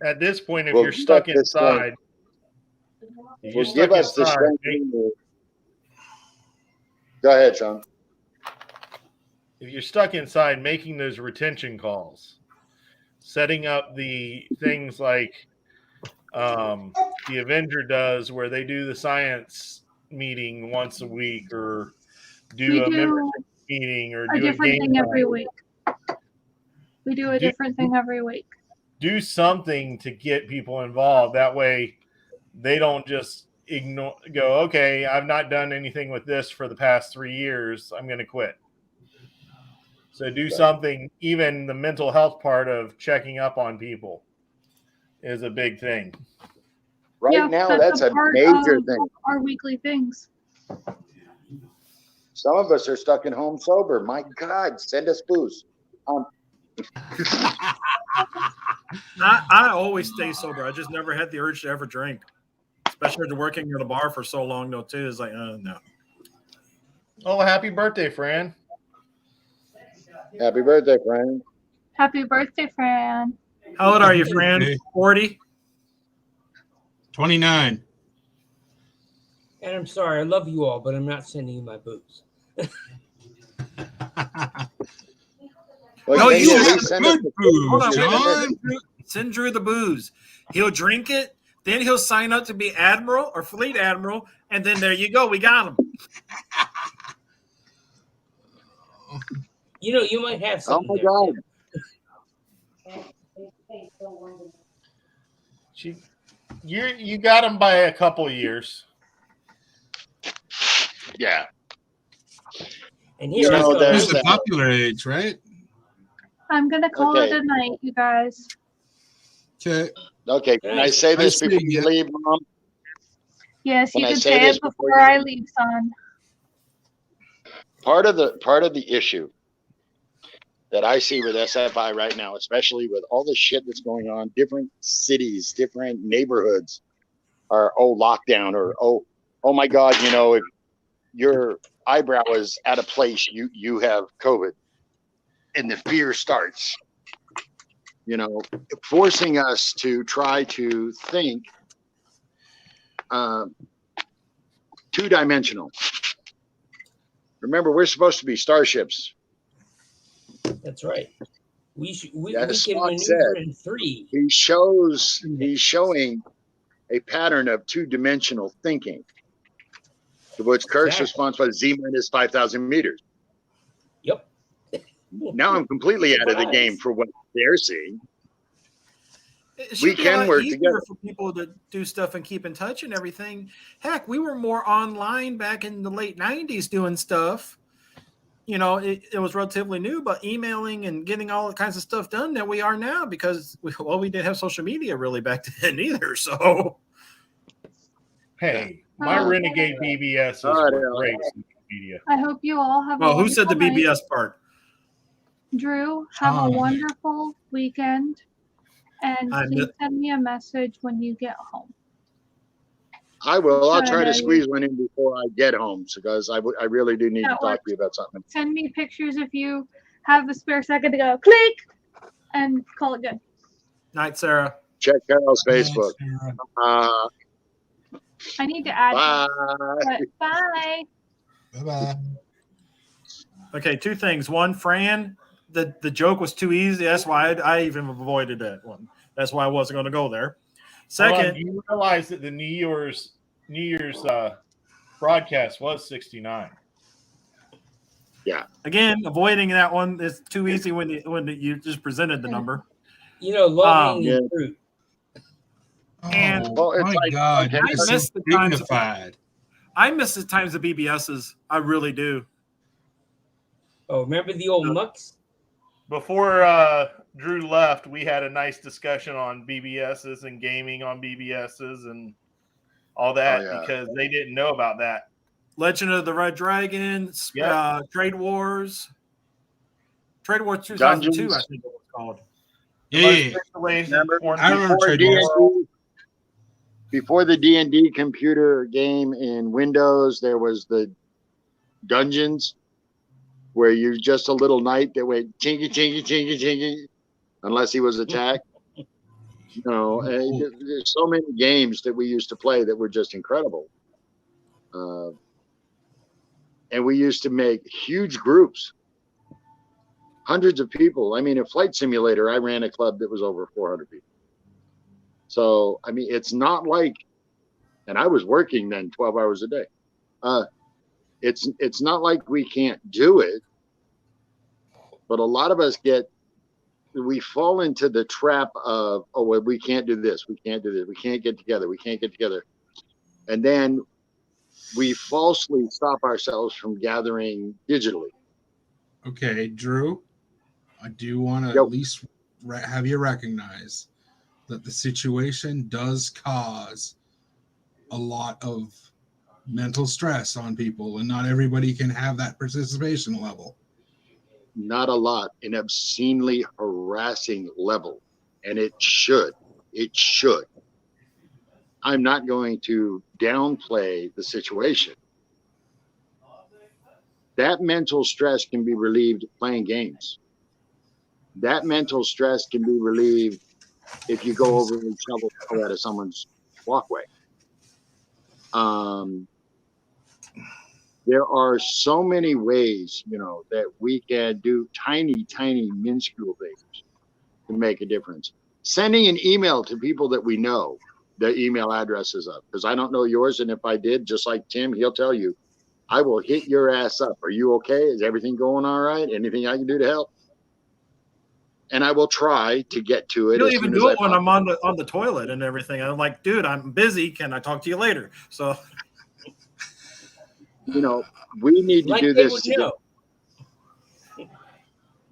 At this point, if Well, you're stuck at this point, inside, if you're will stuck give us the inside, strength. Go ahead, Sean. if you're stuck inside, making those retention calls, setting up the things like the Avenger does, where they do the science meeting once a week, or do a membership meeting, or A do a different game thing every night. week. We do a different thing every week. Do something to get people involved. That way, they don't just go, okay, I've not done anything with this for the past 3 years, I'm going to quit. So do something. Even the mental health part of checking up on people is a big thing. Right now, that's a part major of thing. Our weekly things. Some of us are stuck at home sober. My God, send us booze. I always stay sober. I just never had the urge to ever drink, especially after working at a bar for so long. Though, too, it's like, no. Oh, happy birthday, Fran! Happy birthday, Fran. Happy birthday, Fran. How old are you, Fran? 40? 29. And I'm sorry, I love you all, but I'm not sending you my booze. Well, No, can you at have least send us good the booze, Hold on, John. Send Drew the booze. He'll drink it, then he'll sign up to be Admiral or Fleet Admiral, and then there you go. We got him. You know, you might have Oh something. my there, God. too. You got him by a couple of years. Yeah. And You here know, I go. there's Who's the popular age, right? I'm gonna call it Okay. a night, you guys. Okay. Okay. Can I say this I before see, you yeah. leave, Mom? Yes, Can you I can say say this it before before you- I leave, son. Part of the issue that I see with SFI right now, especially with all the shit that's going on, different cities, different neighborhoods are lockdown, or oh my God, if your eyebrow is out of place, you have COVID, and the fear starts. Forcing us to try to think two-dimensional. Remember, we're supposed to be starships. That's right. We As can Spock maneuver said, in 3. He's showing a pattern of two-dimensional thinking, to which Kirk's Exactly. response was Z minus 5,000 meters. Yep. Now I'm completely out of the game for what they're seeing. It We should be a can lot work easier together. for people to do stuff and keep in touch and everything. Heck, we were more online back in the late 90s doing stuff. It was relatively new, but emailing and getting all kinds of stuff done that we are now, because we didn't have social media really back then either. So, Hey, my Renegade BBS is All right, great social media. I hope you all have well, a who said the wonderful night. BBS part? Drew, have a wonderful weekend. And I please mi- send me a message when you get home. I will. I'll try to Sure. squeeze one in before I get home, because I really do need to That talk works. to you about something. Send me pictures if you have a spare second to go click and call it good. Night, Sarah. Check Carol's Facebook. I need to add Bye. but bye. Bye-bye. Okay, 2 things. One, Fran, the joke was too easy. That's why I even avoided that one. That's why I wasn't going to go there. Hold on, Second, do you realize that the New Year's broadcast was 69? again, avoiding that one is too easy when you just presented the number. Low hanging Yeah. fruit. And Oh, it's my like, God, okay, you I guys so miss the times. dignified. I miss the times of BBSs. I really do. Oh, remember the old mucks? Before Drew left, we had a nice discussion on BBSs and gaming on BBSs and all that yeah. because they didn't know about that. Legend of the Red Dragon, Yep. Trade Wars 2002, Dungeons. I think it was called. Yeah. Remember, I remember before Trade Wars. D&D, before the D&D computer game in Windows, there was the Dungeons, where you're just a little knight that went chinky, chinky, chinky, chinky, unless he was attacked. You know, there's so many games that we used to play that were just incredible. And we used to make huge groups, hundreds of people. I mean, in Flight Simulator, I ran a club that was over 400 people. So, I mean, it's not like, and I was working then 12 hours a day. It's not like we can't do it, but a lot of us we fall into the trap of, oh, well, we can't do this, we can't do this, we can't get together, and then we falsely stop ourselves from gathering digitally. Okay, Drew, I do want to Yep. at least have you recognize that the situation does cause a lot of mental stress on people, and not everybody can have that participation level. Not a lot, an obscenely harassing level, and it should. I'm not going to downplay the situation. That mental stress can be relieved playing games. That mental stress can be relieved if you go over and shovel out of someone's walkway. There are so many ways, that we can do tiny, minuscule things to make a difference. Sending an email to people that we know, their email addresses up, because I don't know yours, and if I did, just like Tim, he'll tell you, I will hit your ass up. Are you okay? Is everything going all right? Anything I can do to help? And I will try to get to it. You'll as even soon as do I it when I'm possibly on the toilet and everything. I'm like, dude, I'm busy. Can I talk to you later? So, we need to Like do they this would together.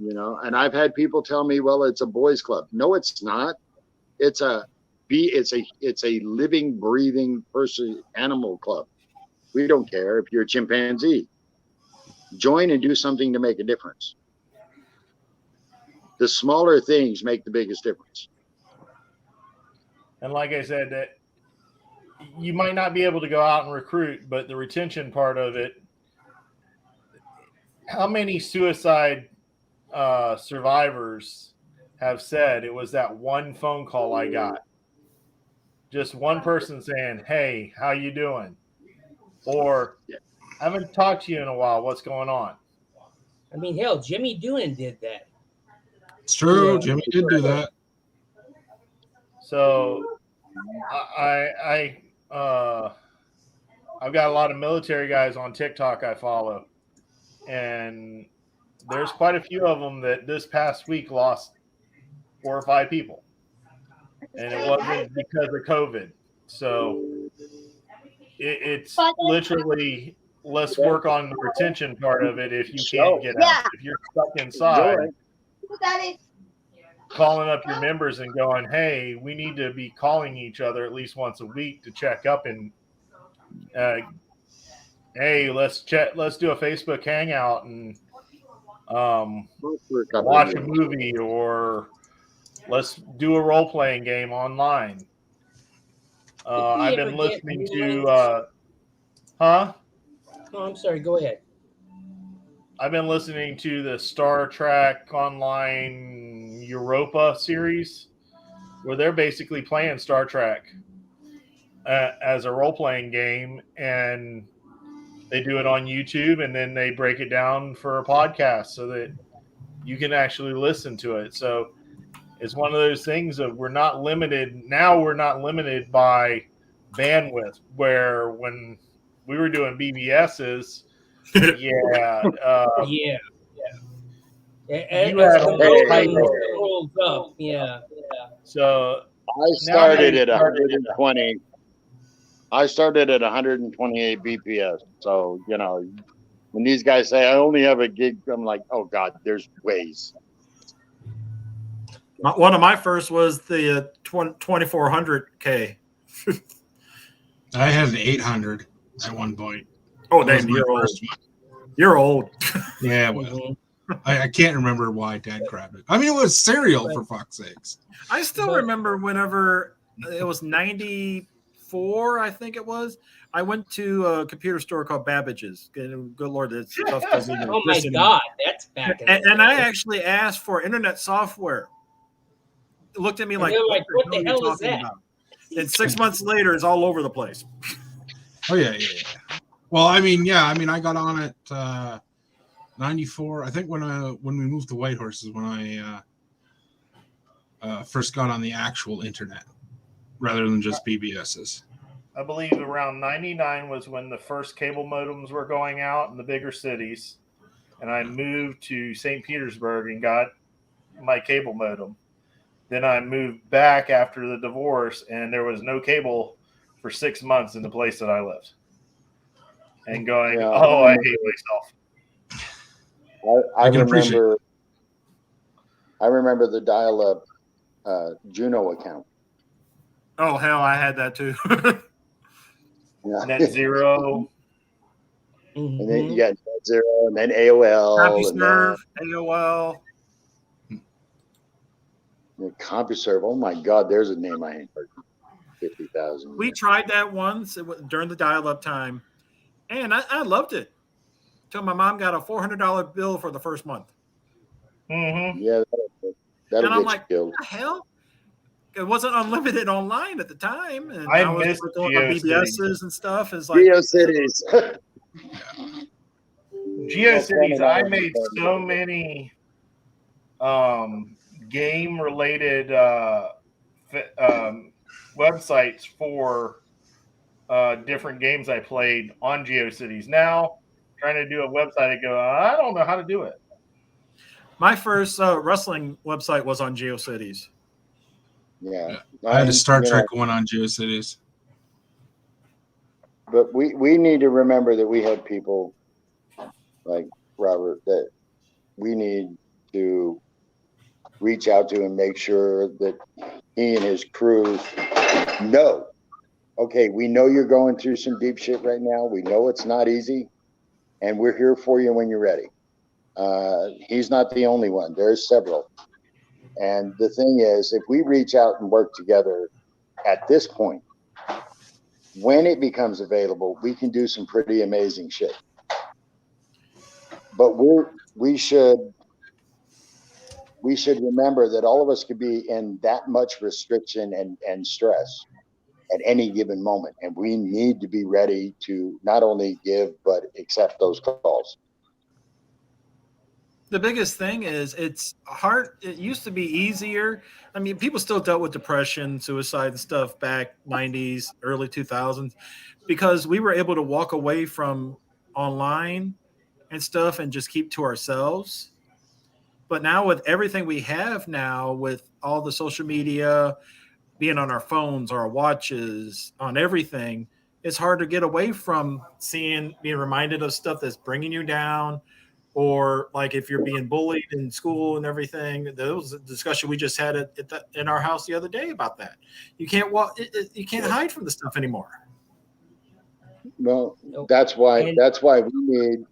know. And I've had people tell me, well, it's a boys club. No, it's not. It's a living, breathing person, animal club. We don't care if you're a chimpanzee. Join and do something to make a difference. The smaller things make the biggest difference. And like I said, that you might not be able to go out and recruit, but the retention part of it, how many suicide survivors have said it was that one phone call I got? Just one person saying, hey, how you doing? Or, I haven't talked to you in a while. What's going on? I mean, hell, Jimmy Doonan did that. It's true. Yeah. Jimmy did do that. So I've got a lot of military guys on TikTok I follow, and there's quite a few of them that this past week lost 4 or 5 people, and it wasn't because of COVID. So it's literally, let's work on the retention part of it. If you can't get out, if you're stuck inside, calling up your members and going, hey, we need to be calling each other at least once a week to check up and hey, let's do a Facebook hangout and watch a movie, or let's do a role-playing game online. I've been listening to Oh, I'm sorry, go ahead. I've been listening to the Star Trek Online Europa series, where they're basically playing Star Trek as a role-playing game, and they do it on YouTube, and then they break it down for a podcast so that you can actually listen to it. So it's one of those things of we're not limited by bandwidth, where when we were doing BBSs, Yeah. You had As the a modem rolls up, yeah. So I started at 120. I started at 128 BPS. So, you know, when these guys say I only have a gig, I'm like, oh God, there's ways. One of my first was the 2400K. I had an 800 at one point. Oh, That was damn, my you're old. first one. You're old. Yeah, well, I can't remember why Dad grabbed it. I mean, it was cereal, for fuck's sakes. I still remember whenever it was 94, I think it was. I went to a computer store called Babbage's. Good Lord, that stuff doesn't even Oh my exist anymore. God, that's back. And I actually asked for internet software. It looked at me like, they're like, what the the hell hell are is you talking that? about? And 6 months later, it's all over the place. Oh yeah. Well, I mean, I got on at 94. I think when we moved to Whitehorse is when I first got on the actual internet rather than just BBSs. I believe around 99 was when the first cable modems were going out in the bigger cities. And I moved to St. Petersburg and got my cable modem. Then I moved back after the divorce, and there was no cable for 6 months in the place that I lived. And going, I hate myself. I remember the dial-up Juno account. Oh, hell, I had that too. Yeah. Net Zero. And then you got Net Zero, and then AOL. CompuServe, AOL. CompuServe. Oh my God, there's a name I ain't heard. 50,000. We tried that once during the dial-up time, and I loved it. Till my mom got a $400 bill for the first month. Mm-hmm. Yeah, that'll And I'm get like, you killed. what the hell? It wasn't unlimited online at the time, and I was missed going on GeoCities. BBSs and stuff. It's like GeoCities. GeoCities, I made so many game-related websites for different games I played on GeoCities. Now, trying to do a website, I go, I don't know how to do it. my first wrestling website was on GeoCities. Yeah. I had a Star Trek one on GeoCities. But we need to remember that we had people like Robert that we need to reach out to and make sure that he and his crew know, okay, we know you're going through some deep shit right now. We know it's not easy, and we're here for you when you're ready. He's not the only one. There's several. And the thing is, if we reach out and work together at this point, when it becomes available, we can do some pretty amazing shit. But we should remember that all of us could be in that much restriction and stress at any given moment. And we need to be ready to not only give, but accept those calls. The biggest thing is it's hard. It used to be easier. I mean, people still dealt with depression, suicide, and stuff back 90s, early 2000s, because we were able to walk away from online and stuff and just keep to ourselves. But now with everything we have now, with all the social media, being on our phones, our watches, on everything, it's hard to get away from being reminded of stuff that's bringing you down. Or like if you're being bullied in school and everything, there was a discussion we just had in our house the other day about that. You can't you can't hide from the stuff anymore. Well, that's why we need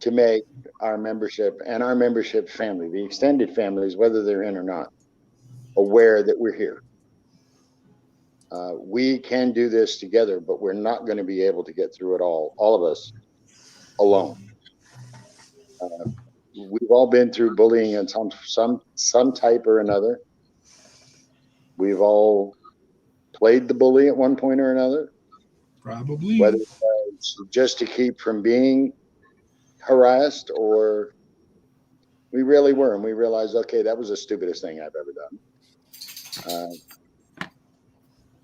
to make our membership and our membership family, the extended families, whether they're in or not, aware that we're here. We can do this together, but we're not going to be able to get through it all of us, alone. We've all been through bullying in some type or another. We've all played the bully at one point or another. Probably. Whether it's just to keep from being harassed, or we really were, and we realized, okay, that was the stupidest thing I've ever done.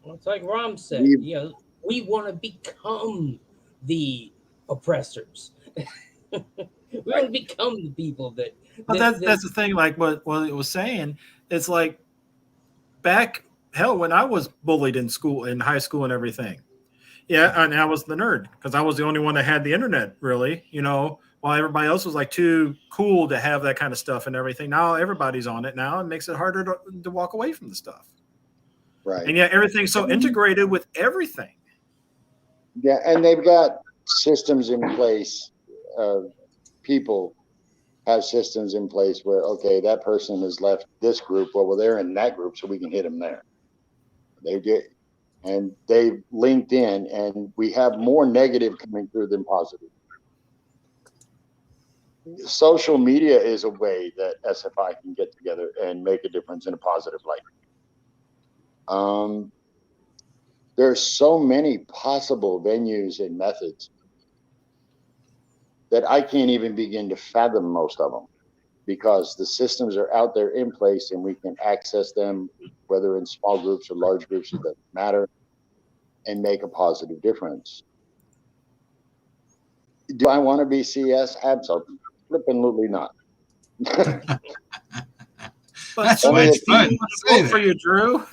Well, it's like Rom said, we want to become the oppressors. We want to become the people that. But that's the thing. Like what it was saying, it's like back hell, when I was bullied in school, in high school and everything. Yeah, and I was the nerd because I was the only one that had the internet, really, while everybody else was like too cool to have that kind of stuff and everything. Now everybody's on it now. It makes it harder to walk away from the stuff. Right. And yet everything's so integrated with everything. Yeah, and they've got systems in place. People have systems in place where, okay, that person has left this group. Well, they're in that group, so we can hit them there. They get, and they've linked in, and we have more negative coming through than positive. Social media is a way that SFI can get together and make a difference in a positive light. There's so many possible venues and methods that I can't even begin to fathom most of them, because the systems are out there in place and we can access them, whether in small groups or large groups, it doesn't matter, and make a positive difference. Do I want to be CS? Absolutely not. But so much fun. Vote for you, Drew.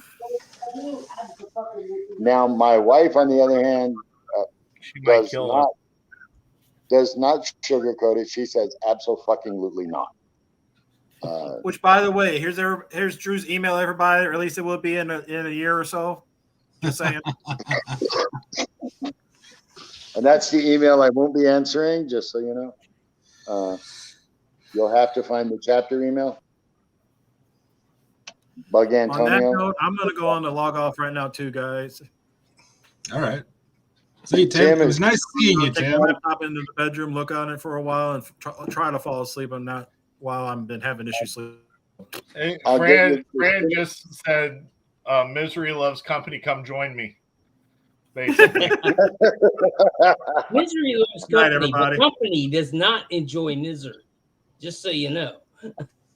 Now, my wife, on the other hand, does not sugarcoat it. She says absolutely not. Which, by the way, here's Drew's email, everybody, or at least it will be in a year or so. Just saying. And that's the email I won't be answering, just so you know. You'll have to find the chapter email. Bug Antonio. On that note, I'm going to go on to log off right now, too, guys. All right. See, Tim, it was nice seeing you, Tim. Pop into the bedroom, look on it for a while, and try to fall asleep. I'm not while I've been having issues sleeping. Hey, Fran just said, "Misery loves company. Come join me." Basically, misery loves company, but company does not enjoy misery. Just so you know.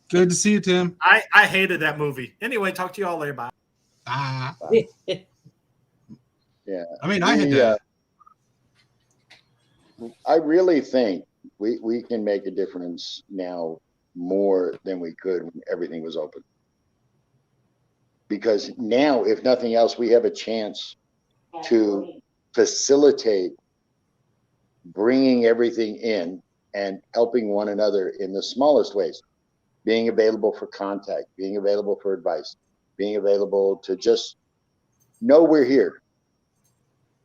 Good to see you, Tim. I hated that movie. Anyway, talk to you all later. Bye. Yeah. I mean, I had to. I really think we can make a difference now more than we could when everything was open. Because now, if nothing else, we have a chance to facilitate bringing everything in and helping one another in the smallest ways. Being available for contact, being available for advice, being available to just know we're here.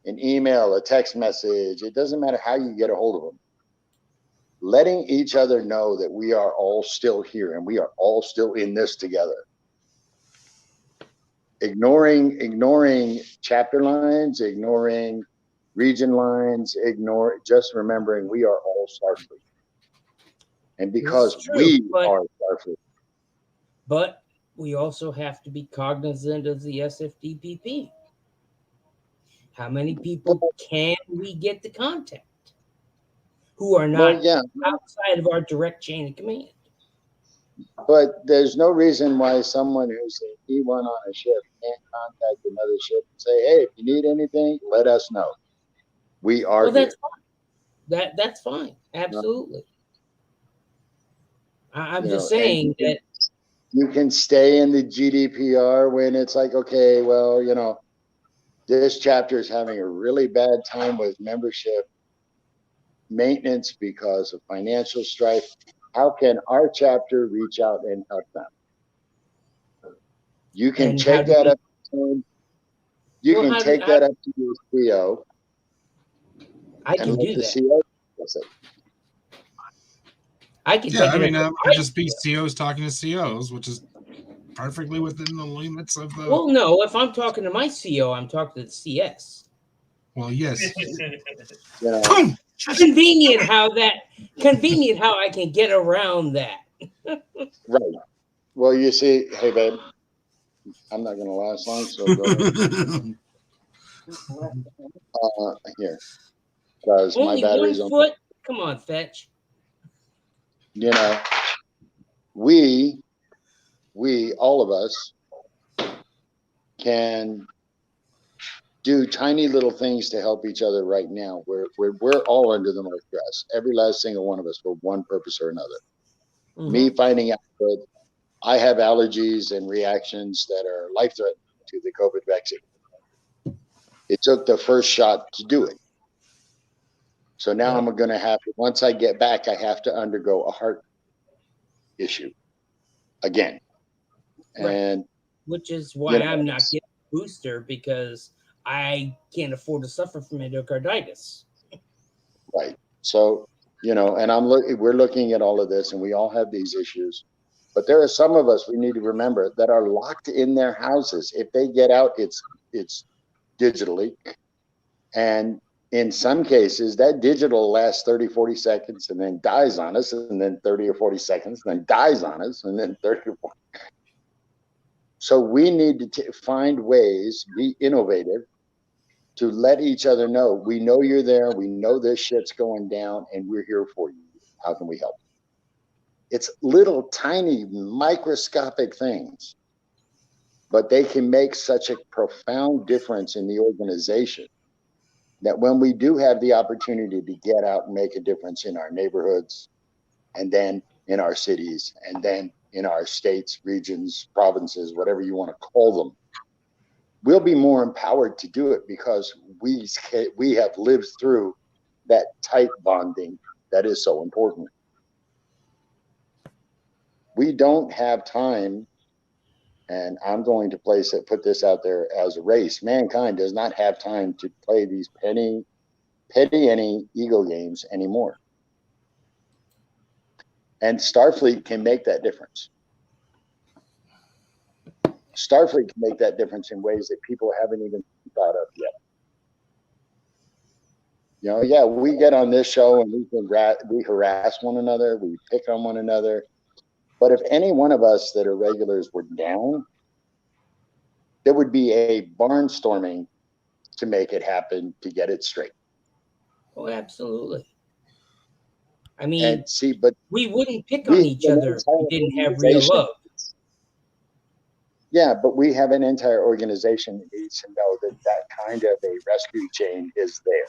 An email, a text message, it doesn't matter how you get a hold of them. Letting each other know that we are all still here and we are all still in this together. Ignoring chapter lines, ignoring region lines, just remembering we are all Starfleet. And because we are Starfleet. But we also have to be cognizant of the SFDPP. How many people can we get to contact who are not outside of our direct chain of command? But there's no reason why someone who's an E1 on a ship can't contact another ship and say, hey, if you need anything, let us know. We are well, that's fine. That's fine. Absolutely. I'm just saying that you can stay in the GDPR when it's like, okay, well, this chapter is having a really bad time with membership maintenance because of financial strife. How can our chapter reach out and help them? You can take that up. You can take that up to your CO. I can do that. I could just be COs talking to COs, which is perfectly within the limits of the. Well, no, if I'm talking to my CO, I'm talking to the CS. Well, yes. Convenient how I can get around that. Right. Well, you see, hey babe, I'm not gonna last long, so go ahead. Here. Because my battery's on. Foot? Come on, Fetch. We all of us can do tiny little things to help each other right now. We're all under the most stress. Every last single one of us for one purpose or another. Mm-hmm. Me finding out that I have allergies and reactions that are life-threatening. to the COVID vaccine. It took the first shot to do it. So now I'm going to have to, once I get back, I have to undergo a heart issue again. Right. And which is why I'm not getting a booster, because I can't afford to suffer from endocarditis. right. So, you know, and we're looking at all of this, and we all have these issues. But there are some of us, we need to remember, that are locked in their houses. If they get out, it's digitally. And in some cases, that digital lasts 30, 40 seconds and then dies on us, and then 30 or 40 seconds, and then dies on us, and then 30 or 40. So we need to find ways, be innovative, to let each other know, we know you're there, we know this shit's going down, and we're here for you. How can we help? It's little tiny microscopic things, but they can make such a profound difference in the organization that when we do have the opportunity to get out and make a difference in our neighborhoods, and then in our cities, and then in our states, regions, provinces, whatever you want to call them, we'll be more empowered to do it, because we have lived through that tight bonding that is so important. We don't have time, and I'm going to put this out there as a race. Mankind does not have time to play these petty ego games anymore. And Starfleet can make that difference. Starfleet can make that difference in ways that people haven't even thought of yet. You know, yeah, we get on this show and we harass one another, we pick on one another. But if any one of us that are regulars were down, there would be a barnstorming to make it happen, to get it straight. Oh, absolutely. I mean, and see, but we wouldn't pick on each other if we didn't have real love. Yeah, but we have an entire organization that needs to know that that kind of a rescue chain is there.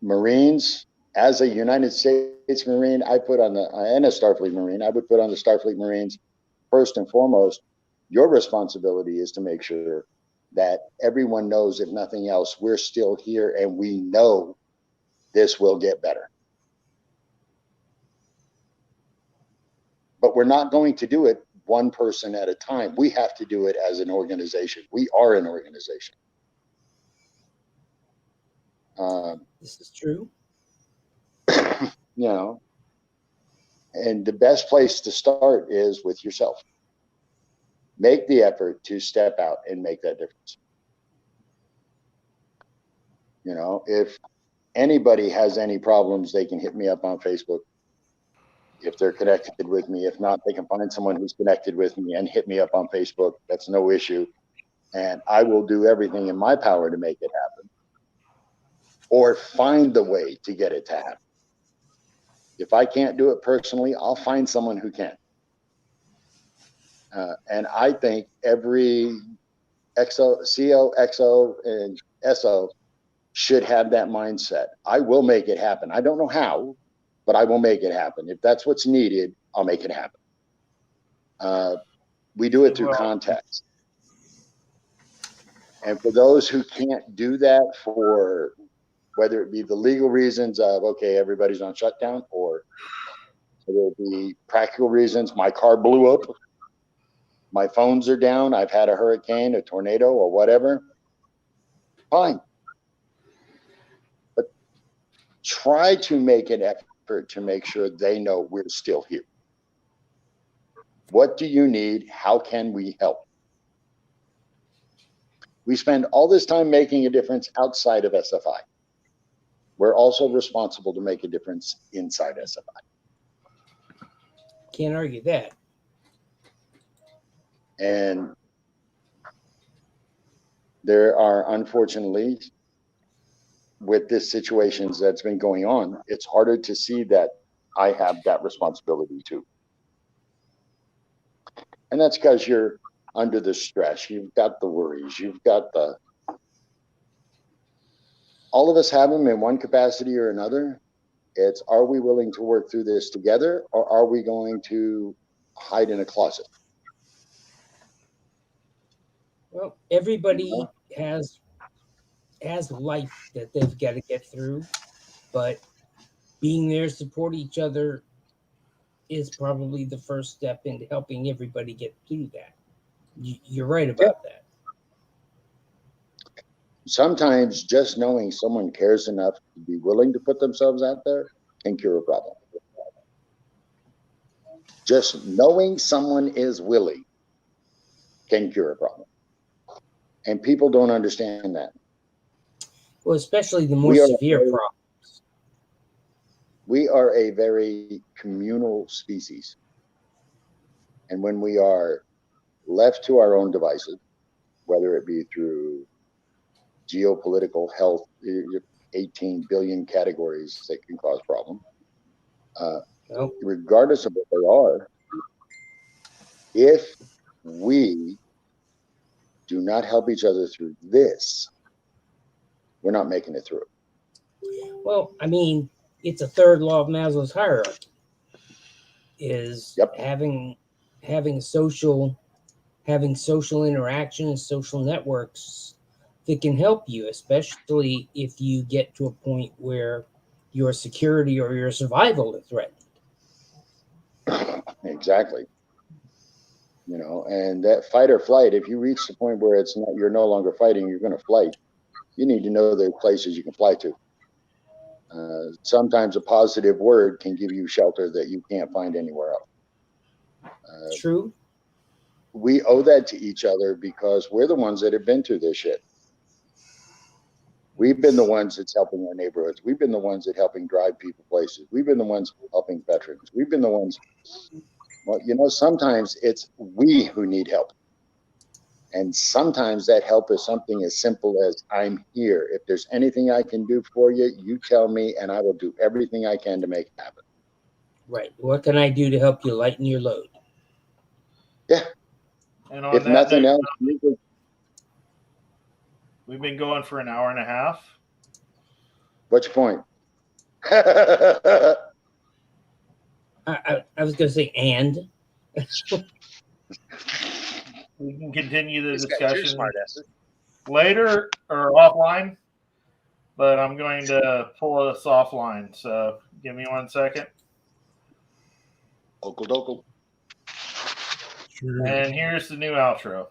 Marines, as a United States Marine, I put on and a Starfleet Marine, I would put on the Starfleet Marines, first and foremost, your responsibility is to make sure that everyone knows, if nothing else, we're still here and we know this will get better. But we're not going to do it one person at a time. We have to do it as an organization. We are an organization. This is true. You know, and the best place to start is with yourself. Make the effort to step out and make that difference. You know, if anybody has any problems, they can hit me up on Facebook if they're connected with me. If not, they can find someone who's connected with me and hit me up on Facebook. That's no issue. And I will do everything in my power to make it happen, or find the way to get it to happen. If I can't do it personally, I'll find someone who can. And I think every XO, CO, XO, and SO should have that mindset. I will make it happen. I don't know how, but I will make it happen. If that's what's needed, I'll make it happen. We do it through contacts. And for those who can't do that, for whether it be the legal reasons of, okay, everybody's on shutdown, or whether it be practical reasons, my car blew up, my phones are down, I've had a hurricane, a tornado, or whatever, fine. But try to make an effort to make sure they know we're still here. What do you need? How can we help? We spend all this time making a difference outside of SFI. We're also responsible to make a difference inside SFI. Can't argue that. And there are, unfortunately, with this situations that's been going on, it's harder to see that I have that responsibility too. And that's because you're under the stress. You've got the worries. You've got all of us have them in one capacity or another. It's, are we willing to work through this together, or are we going to hide in a closet? Well, everybody has life that they've got to get through, but being there to support each other is probably the first step into helping everybody get through that. You're right about that. Sometimes just knowing someone cares enough to be willing to put themselves out there can cure a problem. Just knowing someone is willing can cure a problem. And people don't understand that. Well, especially the more We are severe very- problems. We are a very communal species. And when we are left to our own devices, whether it be through geopolitical health, 18 billion categories that can cause problems, Well, regardless of what they are, if we do not help each other through this, we're not making it through. well, I mean, it's a third law of Maslow's hierarchy. Is Yep. having social interaction and social networks that can help you, especially if you get to a point where your security or your survival is threatened. Exactly. You know, and that fight or flight, if you reach the point where it's not, you're no longer fighting, you're going to flight, you need to know the places you can fly to. Sometimes a positive word can give you shelter that you can't find anywhere else. True. We owe that to each other because we're the ones that have been through this shit. We've been the ones that's helping our neighborhoods. We've been the ones that helping drive people places. We've been the ones helping veterans. We've been the ones. Well, you know, sometimes it's we who need help. And sometimes that help is something as simple as, I'm here. If there's anything I can do for you, you tell me, and I will do everything I can to make it happen. Right. What can I do to help you lighten your load? Yeah. And on If that nothing note, else, we've been going for an hour and a half. what's your point? I was going to say, and We can continue the He's got two discussion smartasses. later or offline, but I'm going to pull us offline. So give me 1 second. Okle dokle. Sure. And here's the new outro.